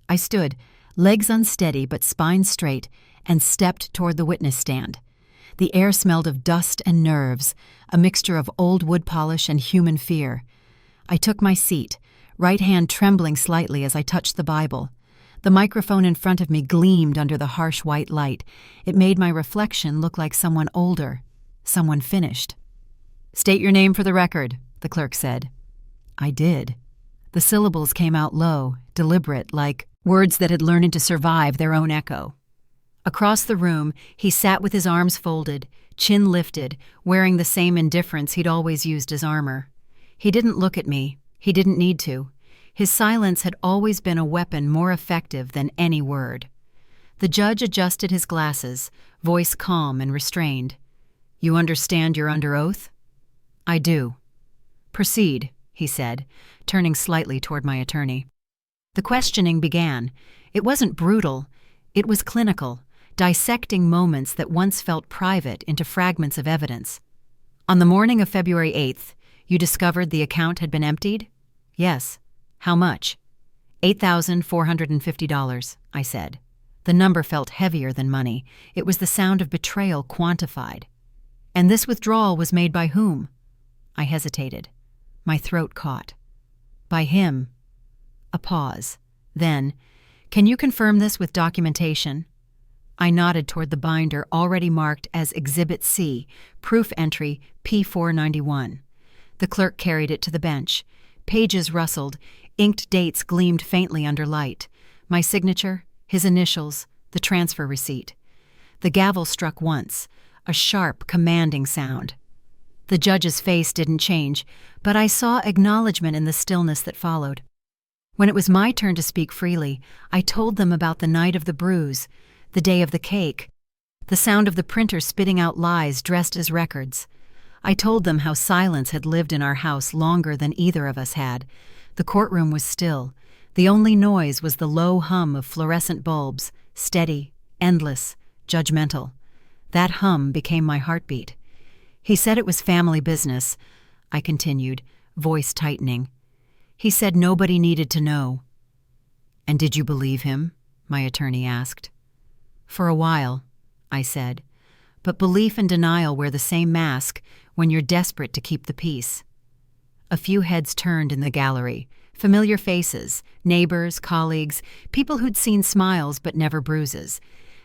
I stood, legs unsteady but spine straight, and stepped toward the witness stand. The air smelled of dust and nerves, a mixture of old wood polish and human fear. I took my seat, right hand trembling slightly as I touched the Bible. The microphone in front of me gleamed under the harsh white light. It made my reflection look like someone older, someone finished. "State your name for the record," the clerk said. I did. The syllables came out low, deliberate, like words that had learned to survive their own echo. Across the room, he sat with his arms folded, chin lifted, wearing the same indifference he'd always used as armor. He didn't look at me. He didn't need to. His silence had always been a weapon more effective than any word. The judge adjusted his glasses, voice calm and restrained. "You understand you're under oath?" "I do." "Proceed," he said, turning slightly toward my attorney. The questioning began. It wasn't brutal. It was clinical, dissecting moments that once felt private into fragments of evidence. "On the morning of February 8th, you discovered the account had been emptied?" "Yes." "How much?" $8,450, I said. The number felt heavier than money. It was the sound of betrayal quantified. "And this withdrawal was made by whom?" I hesitated. My throat caught. "By him." A pause. Then, "Can you confirm this with documentation?" I nodded toward the binder already marked as Exhibit C, proof entry P491. The clerk carried it to the bench. Pages rustled. Inked dates gleamed faintly under light. My signature, his initials, the transfer receipt. The gavel struck once, a sharp, commanding sound. The judge's face didn't change, but I saw acknowledgement in the stillness that followed. When it was my turn to speak freely, I told them about the night of the bruise, the day of the cake, the sound of the printer spitting out lies dressed as records. I told them how silence had lived in our house longer than either of us had. The courtroom was still. The only noise was the low hum of fluorescent bulbs, steady, endless, judgmental. That hum became my heartbeat. He said it was family business, I continued, voice tightening. He said nobody needed to know. And did you believe him? My attorney asked. For a while, I said. But belief and denial wear the same mask when you're desperate to keep the peace. A few heads turned in the gallery, familiar faces, neighbors, colleagues, people who'd seen smiles but never bruises.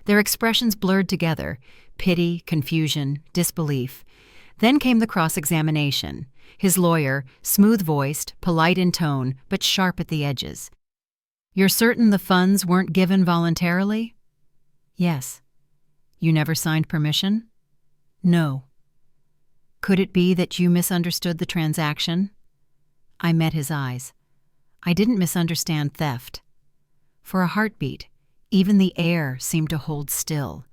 Their expressions blurred together, pity, confusion, disbelief. Then came the cross-examination. His lawyer, smooth-voiced, polite in tone, but sharp at the edges. You're certain the funds weren't given voluntarily? Yes. You never signed permission? No. Could it be that you misunderstood the transaction? I met his eyes. I didn't misunderstand theft. For a heartbeat, even the air seemed to hold still.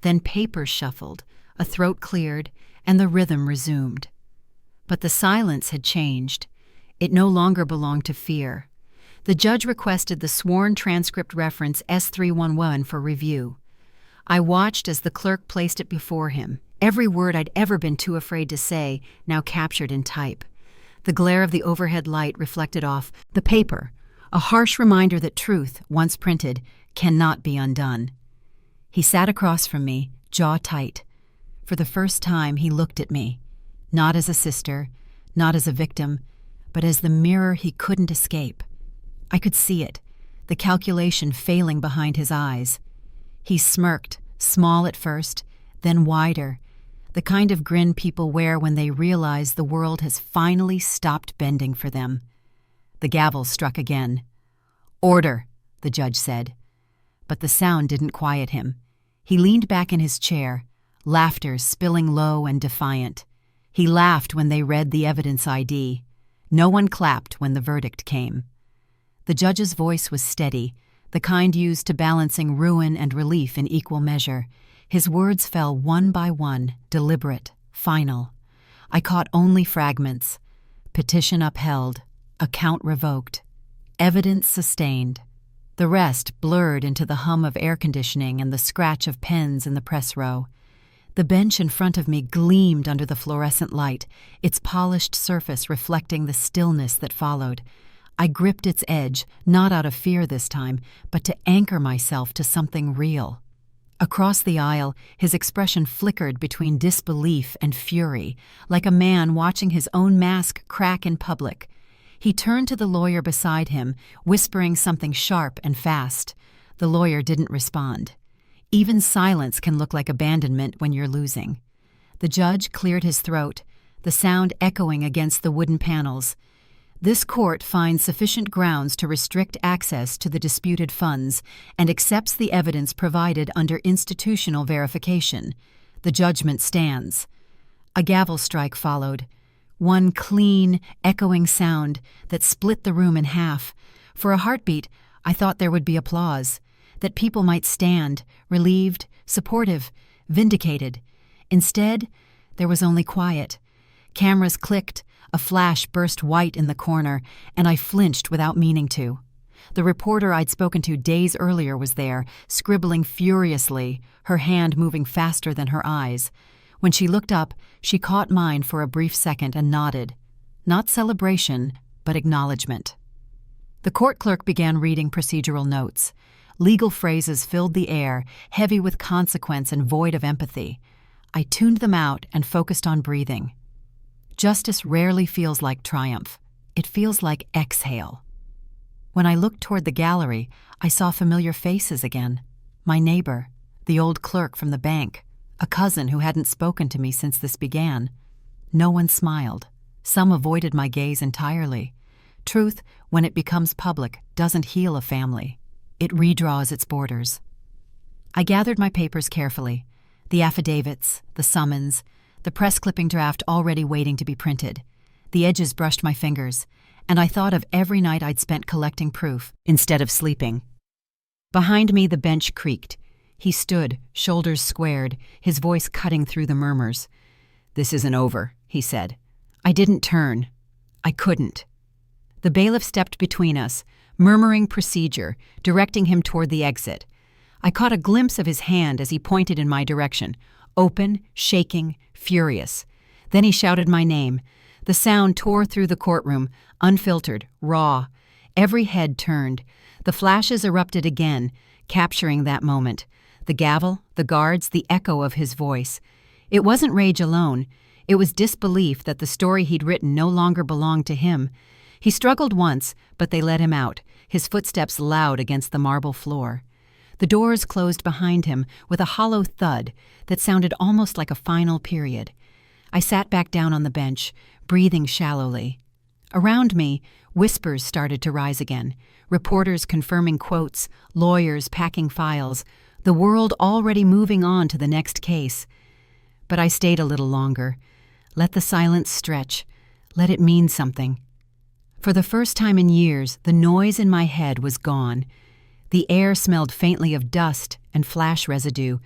Then papers shuffled, a throat cleared, and the rhythm resumed. But the silence had changed. It no longer belonged to fear. The judge requested the sworn transcript reference S311 for review. I watched as the clerk placed it before him, every word I'd ever been too afraid to say, now captured in type. The glare of the overhead light reflected off the paper, a harsh reminder that truth, once printed, cannot be undone. He sat across from me, jaw tight. For the first time, he looked at me, not as a sister, not as a victim, but as the mirror he couldn't escape. I could see it, the calculation failing behind his eyes. He smirked, small at first, then wider, the kind of grin people wear when they realize the world has finally stopped bending for them. The gavel struck again. "Order," the judge said. But the sound didn't quiet him. He leaned back in his chair, laughter spilling low and defiant. He laughed when they read the evidence ID. No one clapped when the verdict came. The judge's voice was steady, the kind used to balancing ruin and relief in equal measure. His words fell one by one, deliberate, final. I caught only fragments. Petition upheld, account revoked, evidence sustained. The rest blurred into the hum of air conditioning and the scratch of pens in the press row. The bench in front of me gleamed under the fluorescent light, its polished surface reflecting the stillness that followed. I gripped its edge, not out of fear this time, but to anchor myself to something real. Across the aisle, his expression flickered between disbelief and fury, like a man watching his own mask crack in public. He turned to the lawyer beside him, whispering something sharp and fast. The lawyer didn't respond. Even silence can look like abandonment when you're losing. The judge cleared his throat, the sound echoing against the wooden panels. This court finds sufficient grounds to restrict access to the disputed funds and accepts the evidence provided under institutional verification. The judgment stands. A gavel strike followed. One clean, echoing sound that split the room in half. For a heartbeat, I thought there would be applause, that people might stand, relieved, supportive, vindicated. Instead, there was only quiet. Cameras clicked, a flash burst white in the corner, and I flinched without meaning to. The reporter I'd spoken to days earlier was there, scribbling furiously, her hand moving faster than her eyes. When she looked up, she caught mine for a brief second and nodded. Not celebration, but acknowledgement. The court clerk began reading procedural notes. Legal phrases filled the air, heavy with consequence and void of empathy. I tuned them out and focused on breathing. Justice rarely feels like triumph. It feels like exhale. When I looked toward the gallery, I saw familiar faces again. My neighbor, the old clerk from the bank, a cousin who hadn't spoken to me since this began. No one smiled. Some avoided my gaze entirely. Truth, when it becomes public, doesn't heal a family. It redraws its borders. I gathered my papers carefully. The affidavits, the summons, the press clipping draft already waiting to be printed. The edges brushed my fingers, and I thought of every night I'd spent collecting proof instead of sleeping. Behind me, the bench creaked. He stood, shoulders squared, his voice cutting through the murmurs. "This isn't over," he said. I didn't turn. I couldn't. The bailiff stepped between us, murmuring procedure, directing him toward the exit. I caught a glimpse of his hand as he pointed in my direction, open, shaking, furious. Then he shouted my name. The sound tore through the courtroom, unfiltered, raw. Every head turned. The flashes erupted again, capturing that moment. The gavel, the guards, the echo of his voice. It wasn't rage alone. It was disbelief that the story he'd written no longer belonged to him. He struggled once, but they let him out, his footsteps loud against the marble floor. The doors closed behind him with a hollow thud that sounded almost like a final period. I sat back down on the bench, breathing shallowly. Around me, whispers started to rise again, reporters confirming quotes, lawyers packing files, the world already moving on to the next case. But I stayed a little longer. Let the silence stretch. Let it mean something. For the first time in years, the noise in my head was gone. The air smelled faintly of dust and flash residue,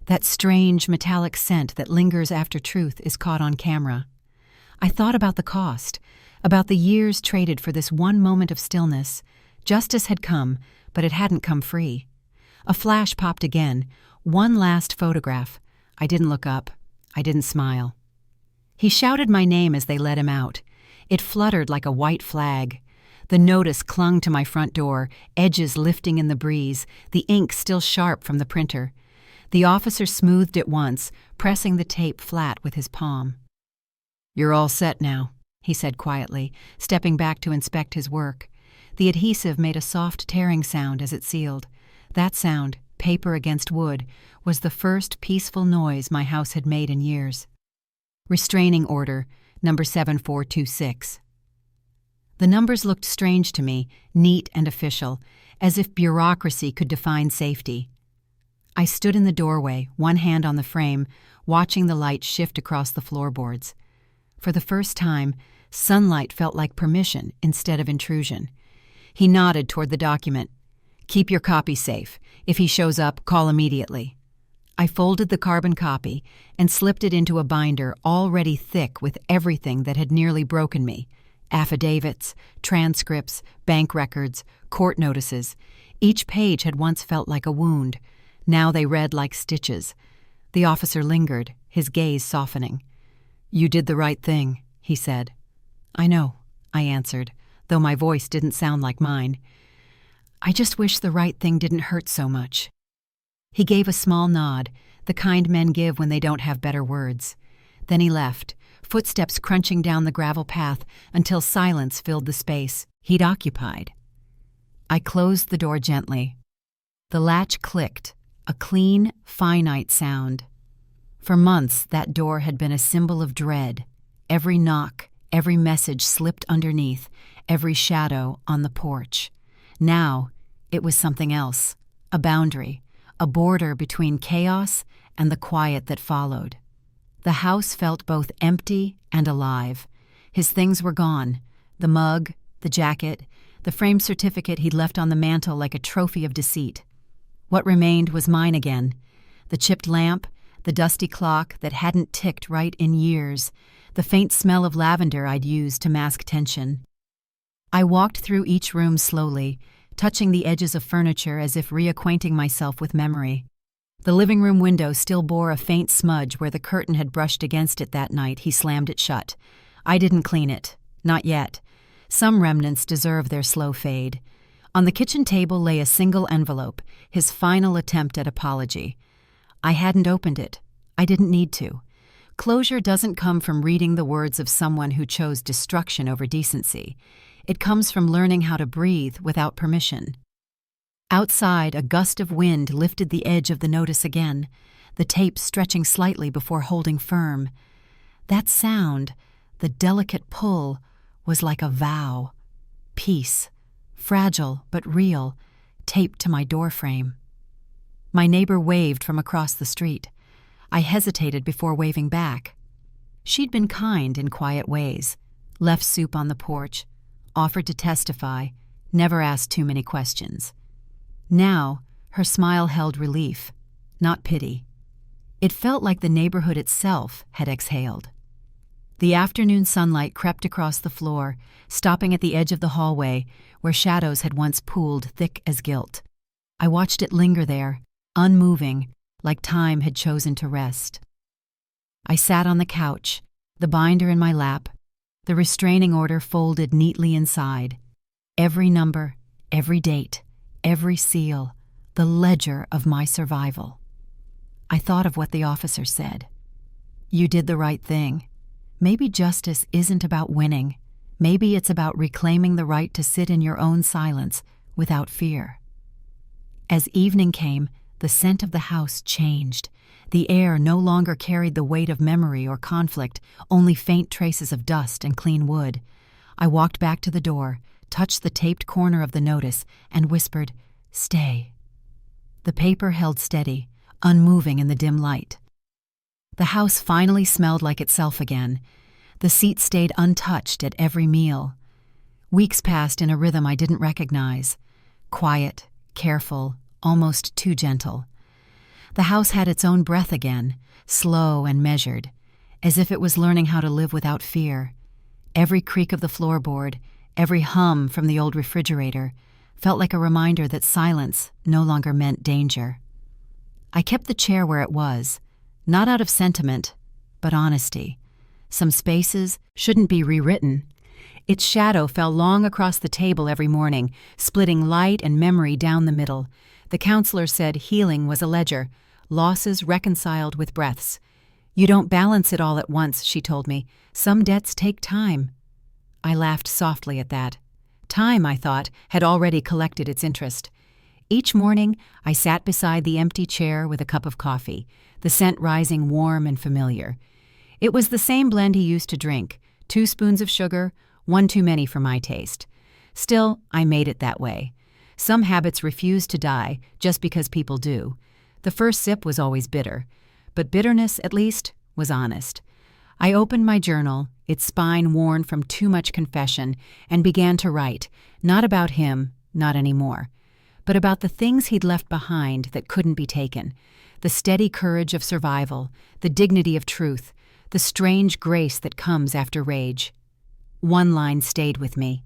that strange metallic scent that lingers after truth is caught on camera. I thought about the cost, about the years traded for this one moment of stillness. Justice had come, but it hadn't come free. A flash popped again, one last photograph. I didn't look up. I didn't smile. He shouted my name as they let him out. It fluttered like a white flag. The notice clung to my front door, edges lifting in the breeze, the ink still sharp from the printer. The officer smoothed it once, pressing the tape flat with his palm. "You're all set now," he said quietly, stepping back to inspect his work. The adhesive made a soft tearing sound as it sealed. That sound, paper against wood, was the first peaceful noise my house had made in years. Restraining order, number 7426. The numbers looked strange to me, neat and official, as if bureaucracy could define safety. I stood in the doorway, one hand on the frame, watching the light shift across the floorboards. For the first time, sunlight felt like permission instead of intrusion. He nodded toward the document. "Keep your copy safe. If he shows up, call immediately." I folded the carbon copy and slipped it into a binder already thick with everything that had nearly broken me. Affidavits, transcripts, bank records, court notices. Each page had once felt like a wound. Now they read like stitches. The officer lingered, his gaze softening. "You did the right thing," he said. "I know," I answered, though my voice didn't sound like mine. "I just wish the right thing didn't hurt so much." He gave a small nod, the kind men give when they don't have better words. Then he left, footsteps crunching down the gravel path until silence filled the space he'd occupied. I closed the door gently. The latch clicked, a clean, finite sound. For months, that door had been a symbol of dread. Every knock, every message slipped underneath, every shadow on the porch. Now, it was something else, a boundary, a border between chaos and the quiet that followed. The house felt both empty and alive. His things were gone, the mug, the jacket, the framed certificate he'd left on the mantel like a trophy of deceit. What remained was mine again, the chipped lamp, the dusty clock that hadn't ticked right in years, the faint smell of lavender I'd used to mask tension. I walked through each room slowly, touching the edges of furniture as if reacquainting myself with memory. The living room window still bore a faint smudge where the curtain had brushed against it that night he slammed it shut. I didn't clean it. Not yet. Some remnants deserve their slow fade. On the kitchen table lay a single envelope, his final attempt at apology. I hadn't opened it. I didn't need to. Closure doesn't come from reading the words of someone who chose destruction over decency. It comes from learning how to breathe without permission. Outside, a gust of wind lifted the edge of the notice again, the tape stretching slightly before holding firm. That sound, the delicate pull, was like a vow. Peace, fragile but real, taped to my doorframe. My neighbor waved from across the street. I hesitated before waving back. She'd been kind in quiet ways, left soup on the porch, offered to testify, never asked too many questions. Now, her smile held relief, not pity. It felt like the neighborhood itself had exhaled. The afternoon sunlight crept across the floor, stopping at the edge of the hallway where shadows had once pooled thick as guilt. I watched it linger there, unmoving, like time had chosen to rest. I sat on the couch, The binder in my lap, the restraining order folded neatly inside. Every number, every date, every seal, the ledger of my survival. I thought of what the officer said. You did the right thing. Maybe justice isn't about winning. Maybe it's about reclaiming the right to sit in your own silence without fear. As evening came, the scent of the house changed. The air no longer carried the weight of memory or conflict, only faint traces of dust and clean wood. I walked back to the door, touched the taped corner of the notice, and whispered, "Stay." The paper held steady, unmoving in the dim light. The house finally smelled like itself again. The seat stayed untouched at every meal. Weeks passed in a rhythm I didn't recognize. Quiet, careful, almost too gentle. The house had its own breath again, slow and measured, as if it was learning how to live without fear. Every creak of the floorboard, every hum from the old refrigerator, felt like a reminder that silence no longer meant danger. I kept the chair where it was, not out of sentiment, but honesty. Some spaces shouldn't be rewritten. Its shadow fell long across the table every morning, splitting light and memory down the middle. The counselor said healing was a ledger, losses reconciled with breaths. You don't balance it all at once, she told me. Some debts take time. I laughed softly at that. Time, I thought, had already collected its interest. Each morning, I sat beside the empty chair with a cup of coffee, the scent rising warm and familiar. It was the same blend he used to drink, 2 spoons of sugar, 1 too many for my taste. Still, I made it that way. Some habits refuse to die just because people do. The first sip was always bitter, but bitterness, at least, was honest. I opened my journal, its spine worn from too much confession, and began to write, not about him, not anymore, but about the things he'd left behind that couldn't be taken, the steady courage of survival, the dignity of truth, the strange grace that comes after rage. One line stayed with me.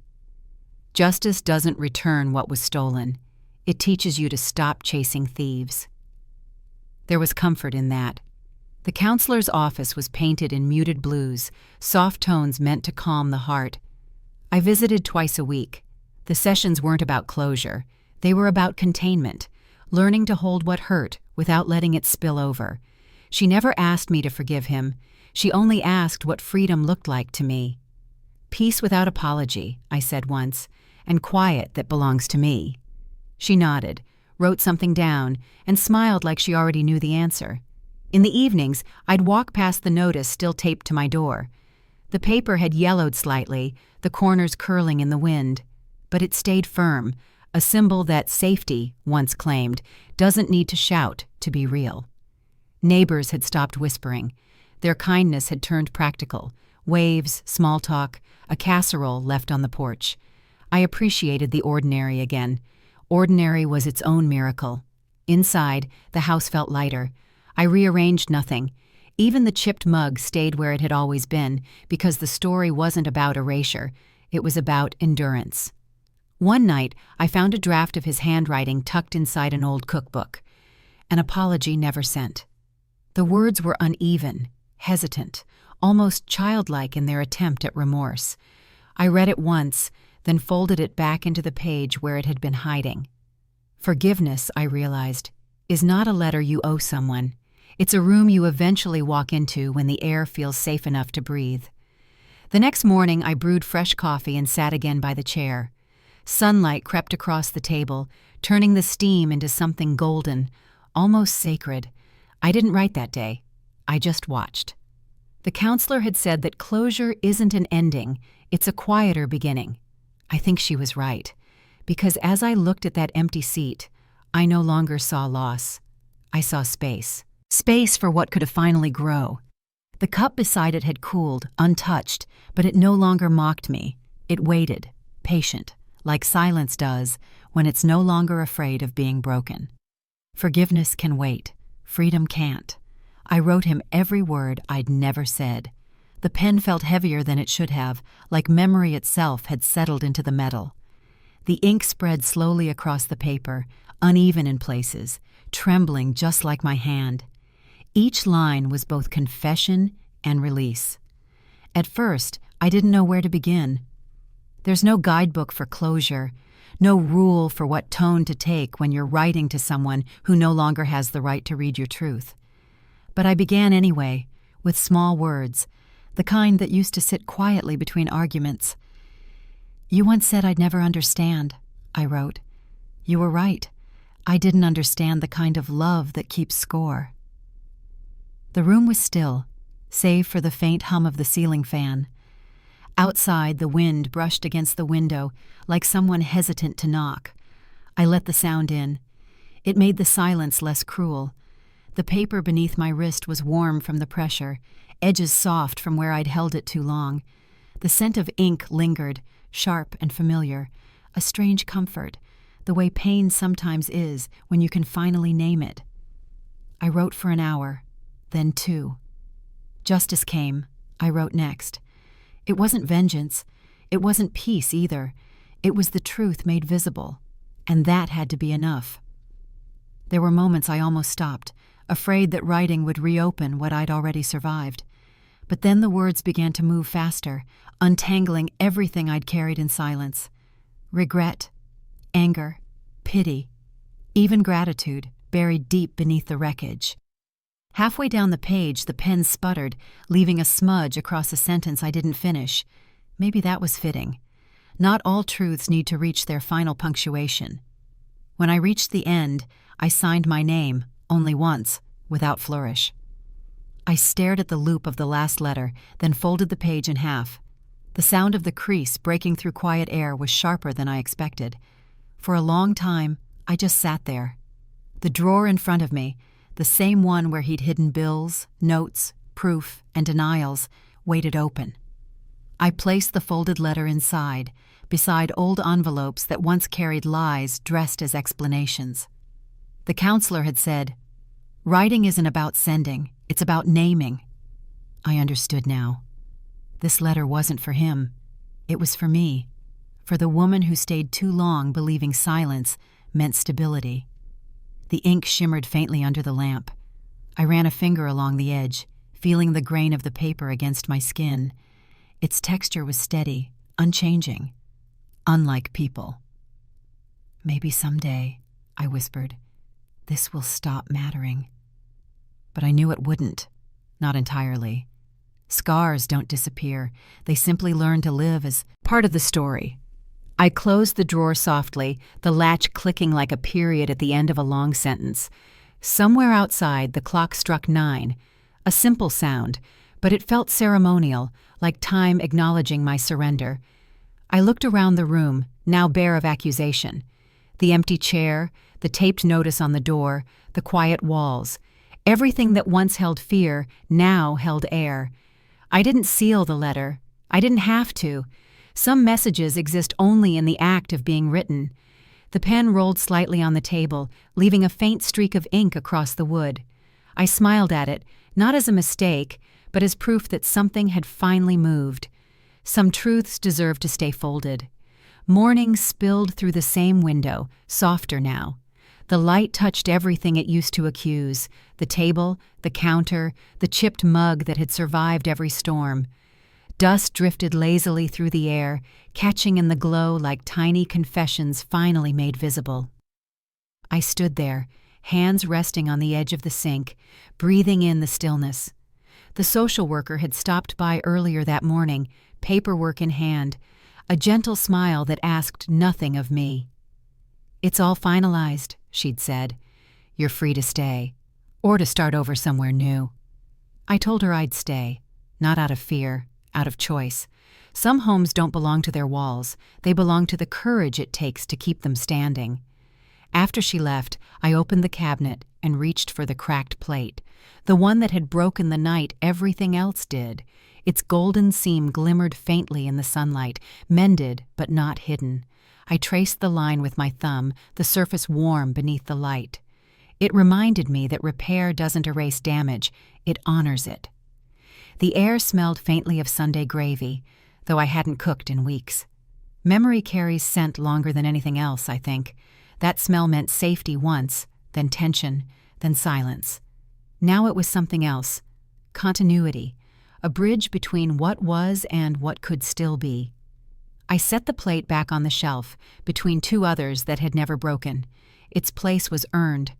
Justice doesn't return what was stolen. It teaches you to stop chasing thieves. There was comfort in that. The counselor's office was painted in muted blues, soft tones meant to calm the heart. I visited twice a week. The sessions weren't about closure. They were about containment, learning to hold what hurt without letting it spill over. She never asked me to forgive him. She only asked what freedom looked like to me. Peace without apology, I said once, and quiet that belongs to me. She nodded, wrote something down, and smiled like she already knew the answer. In the evenings, I'd walk past the notice still taped to my door. The paper had yellowed slightly, the corners curling in the wind, but it stayed firm, a symbol that safety, once claimed, doesn't need to shout to be real. Neighbors had stopped whispering. Their kindness had turned practical. Waves, small talk, a casserole left on the porch. I appreciated the ordinary again. Ordinary was its own miracle. Inside, the house felt lighter. I rearranged nothing. Even the chipped mug stayed where it had always been, because the story wasn't about erasure. It was about endurance. One night, I found a draft of his handwriting tucked inside an old cookbook. An apology never sent. The words were uneven, hesitant, almost childlike in their attempt at remorse. I read it once, then folded it back into the page where it had been hiding. Forgiveness, I realized, is not a letter you owe someone. It's a room you eventually walk into when the air feels safe enough to breathe. The next morning, I brewed fresh coffee and sat again by the chair. Sunlight crept across the table, turning the steam into something golden, almost sacred. I didn't write that day. I just watched. The counselor had said that closure isn't an ending, it's a quieter beginning. I think she was right, because as I looked at that empty seat, I no longer saw loss. I saw space. Space for what could have finally grow. The cup beside it had cooled, untouched, but it no longer mocked me. It waited, patient, like silence does when it's no longer afraid of being broken. Forgiveness can wait. Freedom can't. I wrote him every word I'd never said. The pen felt heavier than it should have, like memory itself had settled into the metal. The ink spread slowly across the paper, uneven in places, trembling just like my hand. Each line was both confession and release. At first, I didn't know where to begin. There's no guidebook for closure, no rule for what tone to take when you're writing to someone who no longer has the right to read your truth. But I began anyway, with small words, the kind that used to sit quietly between arguments. "You once said I'd never understand," I wrote. "You were right. I didn't understand the kind of love that keeps score." The room was still, save for the faint hum of the ceiling fan. Outside, the wind brushed against the window like someone hesitant to knock. I let the sound in. It made the silence less cruel. The paper beneath my wrist was warm from the pressure, edges soft from where I'd held it too long. The scent of ink lingered, sharp and familiar, a strange comfort, the way pain sometimes is when you can finally name it. I wrote for an hour, then 2. Justice came. I wrote next. It wasn't vengeance. It wasn't peace either. It was the truth made visible, and that had to be enough. There were moments I almost stopped, afraid that writing would reopen what I'd already survived. But then the words began to move faster, untangling everything I'd carried in silence. Regret, anger, pity, even gratitude buried deep beneath the wreckage. Halfway down the page, the pen sputtered, leaving a smudge across a sentence I didn't finish. Maybe that was fitting. Not all truths need to reach their final punctuation. When I reached the end, I signed my name, only once, without flourish. I stared at the loop of the last letter, then folded the page in half. The sound of the crease breaking through quiet air was sharper than I expected. For a long time, I just sat there. The drawer in front of me, the same one where he'd hidden bills, notes, proof, and denials, waited open. I placed the folded letter inside, beside old envelopes that once carried lies dressed as explanations. The counselor had said, "Writing isn't about sending, it's about naming." I understood now. This letter wasn't for him. It was for me, for the woman who stayed too long believing silence meant stability. The ink shimmered faintly under the lamp. I ran a finger along the edge, feeling the grain of the paper against my skin. Its texture was steady, unchanging, unlike people. "Maybe someday," I whispered, "this will stop mattering." But I knew it wouldn't, not entirely. Scars don't disappear. They simply learn to live as part of the story. I closed the drawer softly, the latch clicking like a period at the end of a long sentence. Somewhere outside, the clock struck 9, a simple sound, but it felt ceremonial, like time acknowledging my surrender. I looked around the room, now bare of accusation. The empty chair, the taped notice on the door, the quiet walls. Everything that once held fear now held air. I didn't seal the letter. I didn't have to. Some messages exist only in the act of being written. The pen rolled slightly on the table, leaving a faint streak of ink across the wood. I smiled at it, not as a mistake, but as proof that something had finally moved. Some truths deserve to stay folded. Morning spilled through the same window, softer now. The light touched everything it used to accuse, the table, the counter, the chipped mug that had survived every storm. Dust drifted lazily through the air, catching in the glow like tiny confessions finally made visible. I stood there, hands resting on the edge of the sink, breathing in the stillness. The social worker had stopped by earlier that morning, paperwork in hand, a gentle smile that asked nothing of me. "It's all finalized," she'd said. "You're free to stay, or to start over somewhere new." I told her I'd stay, not out of fear, out of choice. Some homes don't belong to their walls. They belong to the courage it takes to keep them standing. After she left, I opened the cabinet and reached for the cracked plate, the one that had broken the night everything else did. Its golden seam glimmered faintly in the sunlight, mended but not hidden. I traced the line with my thumb, the surface warm beneath the light. It reminded me that repair doesn't erase damage, it honors it. The air smelled faintly of Sunday gravy, though I hadn't cooked in weeks. Memory carries scent longer than anything else, I think. That smell meant safety once, then tension, then silence. Now it was something else. Continuity. a bridge between what was and what could still be. I set the plate back on the shelf, between two others that had never broken. Its place was earned.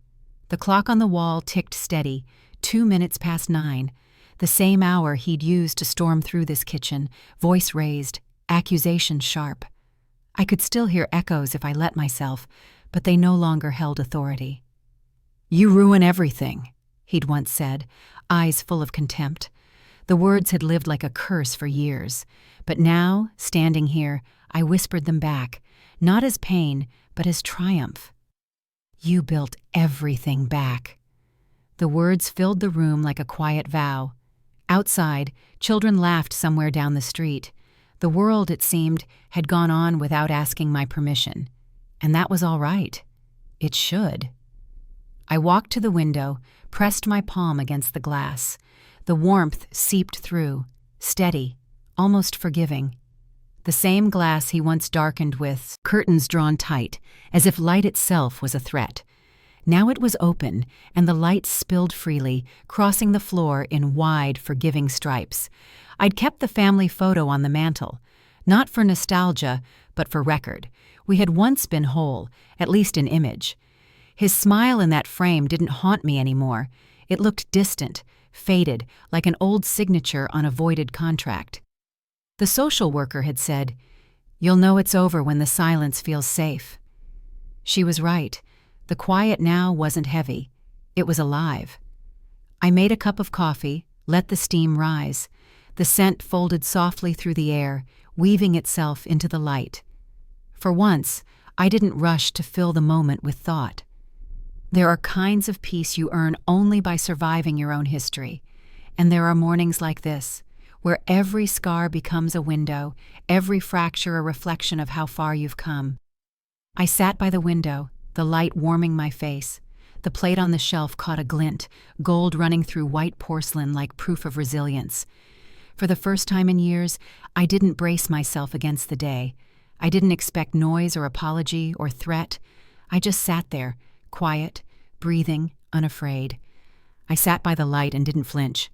The clock on the wall ticked steady, 2 minutes past 9, the same hour he'd used to storm through this kitchen, voice raised, accusation sharp. I could still hear echoes if I let myself, but they no longer held authority. "You ruin everything," he'd once said, eyes full of contempt. The words had lived like a curse for years, but now, standing here, I whispered them back, not as pain, but as triumph. "You built everything back." The words filled the room like a quiet vow. Outside, children laughed somewhere down the street. The world, it seemed, had gone on without asking my permission. And that was all right. It should. I walked to the window, pressed my palm against the glass. The warmth seeped through, steady, almost forgiving. The same glass he once darkened with curtains drawn tight, as if light itself was a threat. Now it was open, and the light spilled freely, crossing the floor in wide, forgiving stripes. I'd kept the family photo on the mantel, not for nostalgia, but for record. We had once been whole, at least in image. His smile in that frame didn't haunt me anymore. It looked distant, faded, like an old signature on a voided contract. The social worker had said, "You'll know it's over when the silence feels safe." She was right. The quiet now wasn't heavy. It was alive. I made a cup of coffee, let the steam rise. The scent folded softly through the air, weaving itself into the light. For once, I didn't rush to fill the moment with thought. There are kinds of peace you earn only by surviving your own history. And there are mornings like this, where every scar becomes a window, every fracture a reflection of how far you've come. I sat by the window, the light warming my face. The plate on the shelf caught a glint, gold running through white porcelain like proof of resilience. For the first time in years, I didn't brace myself against the day. I didn't expect noise or apology or threat. I just sat there, quiet, breathing, unafraid. I sat by the light and didn't flinch.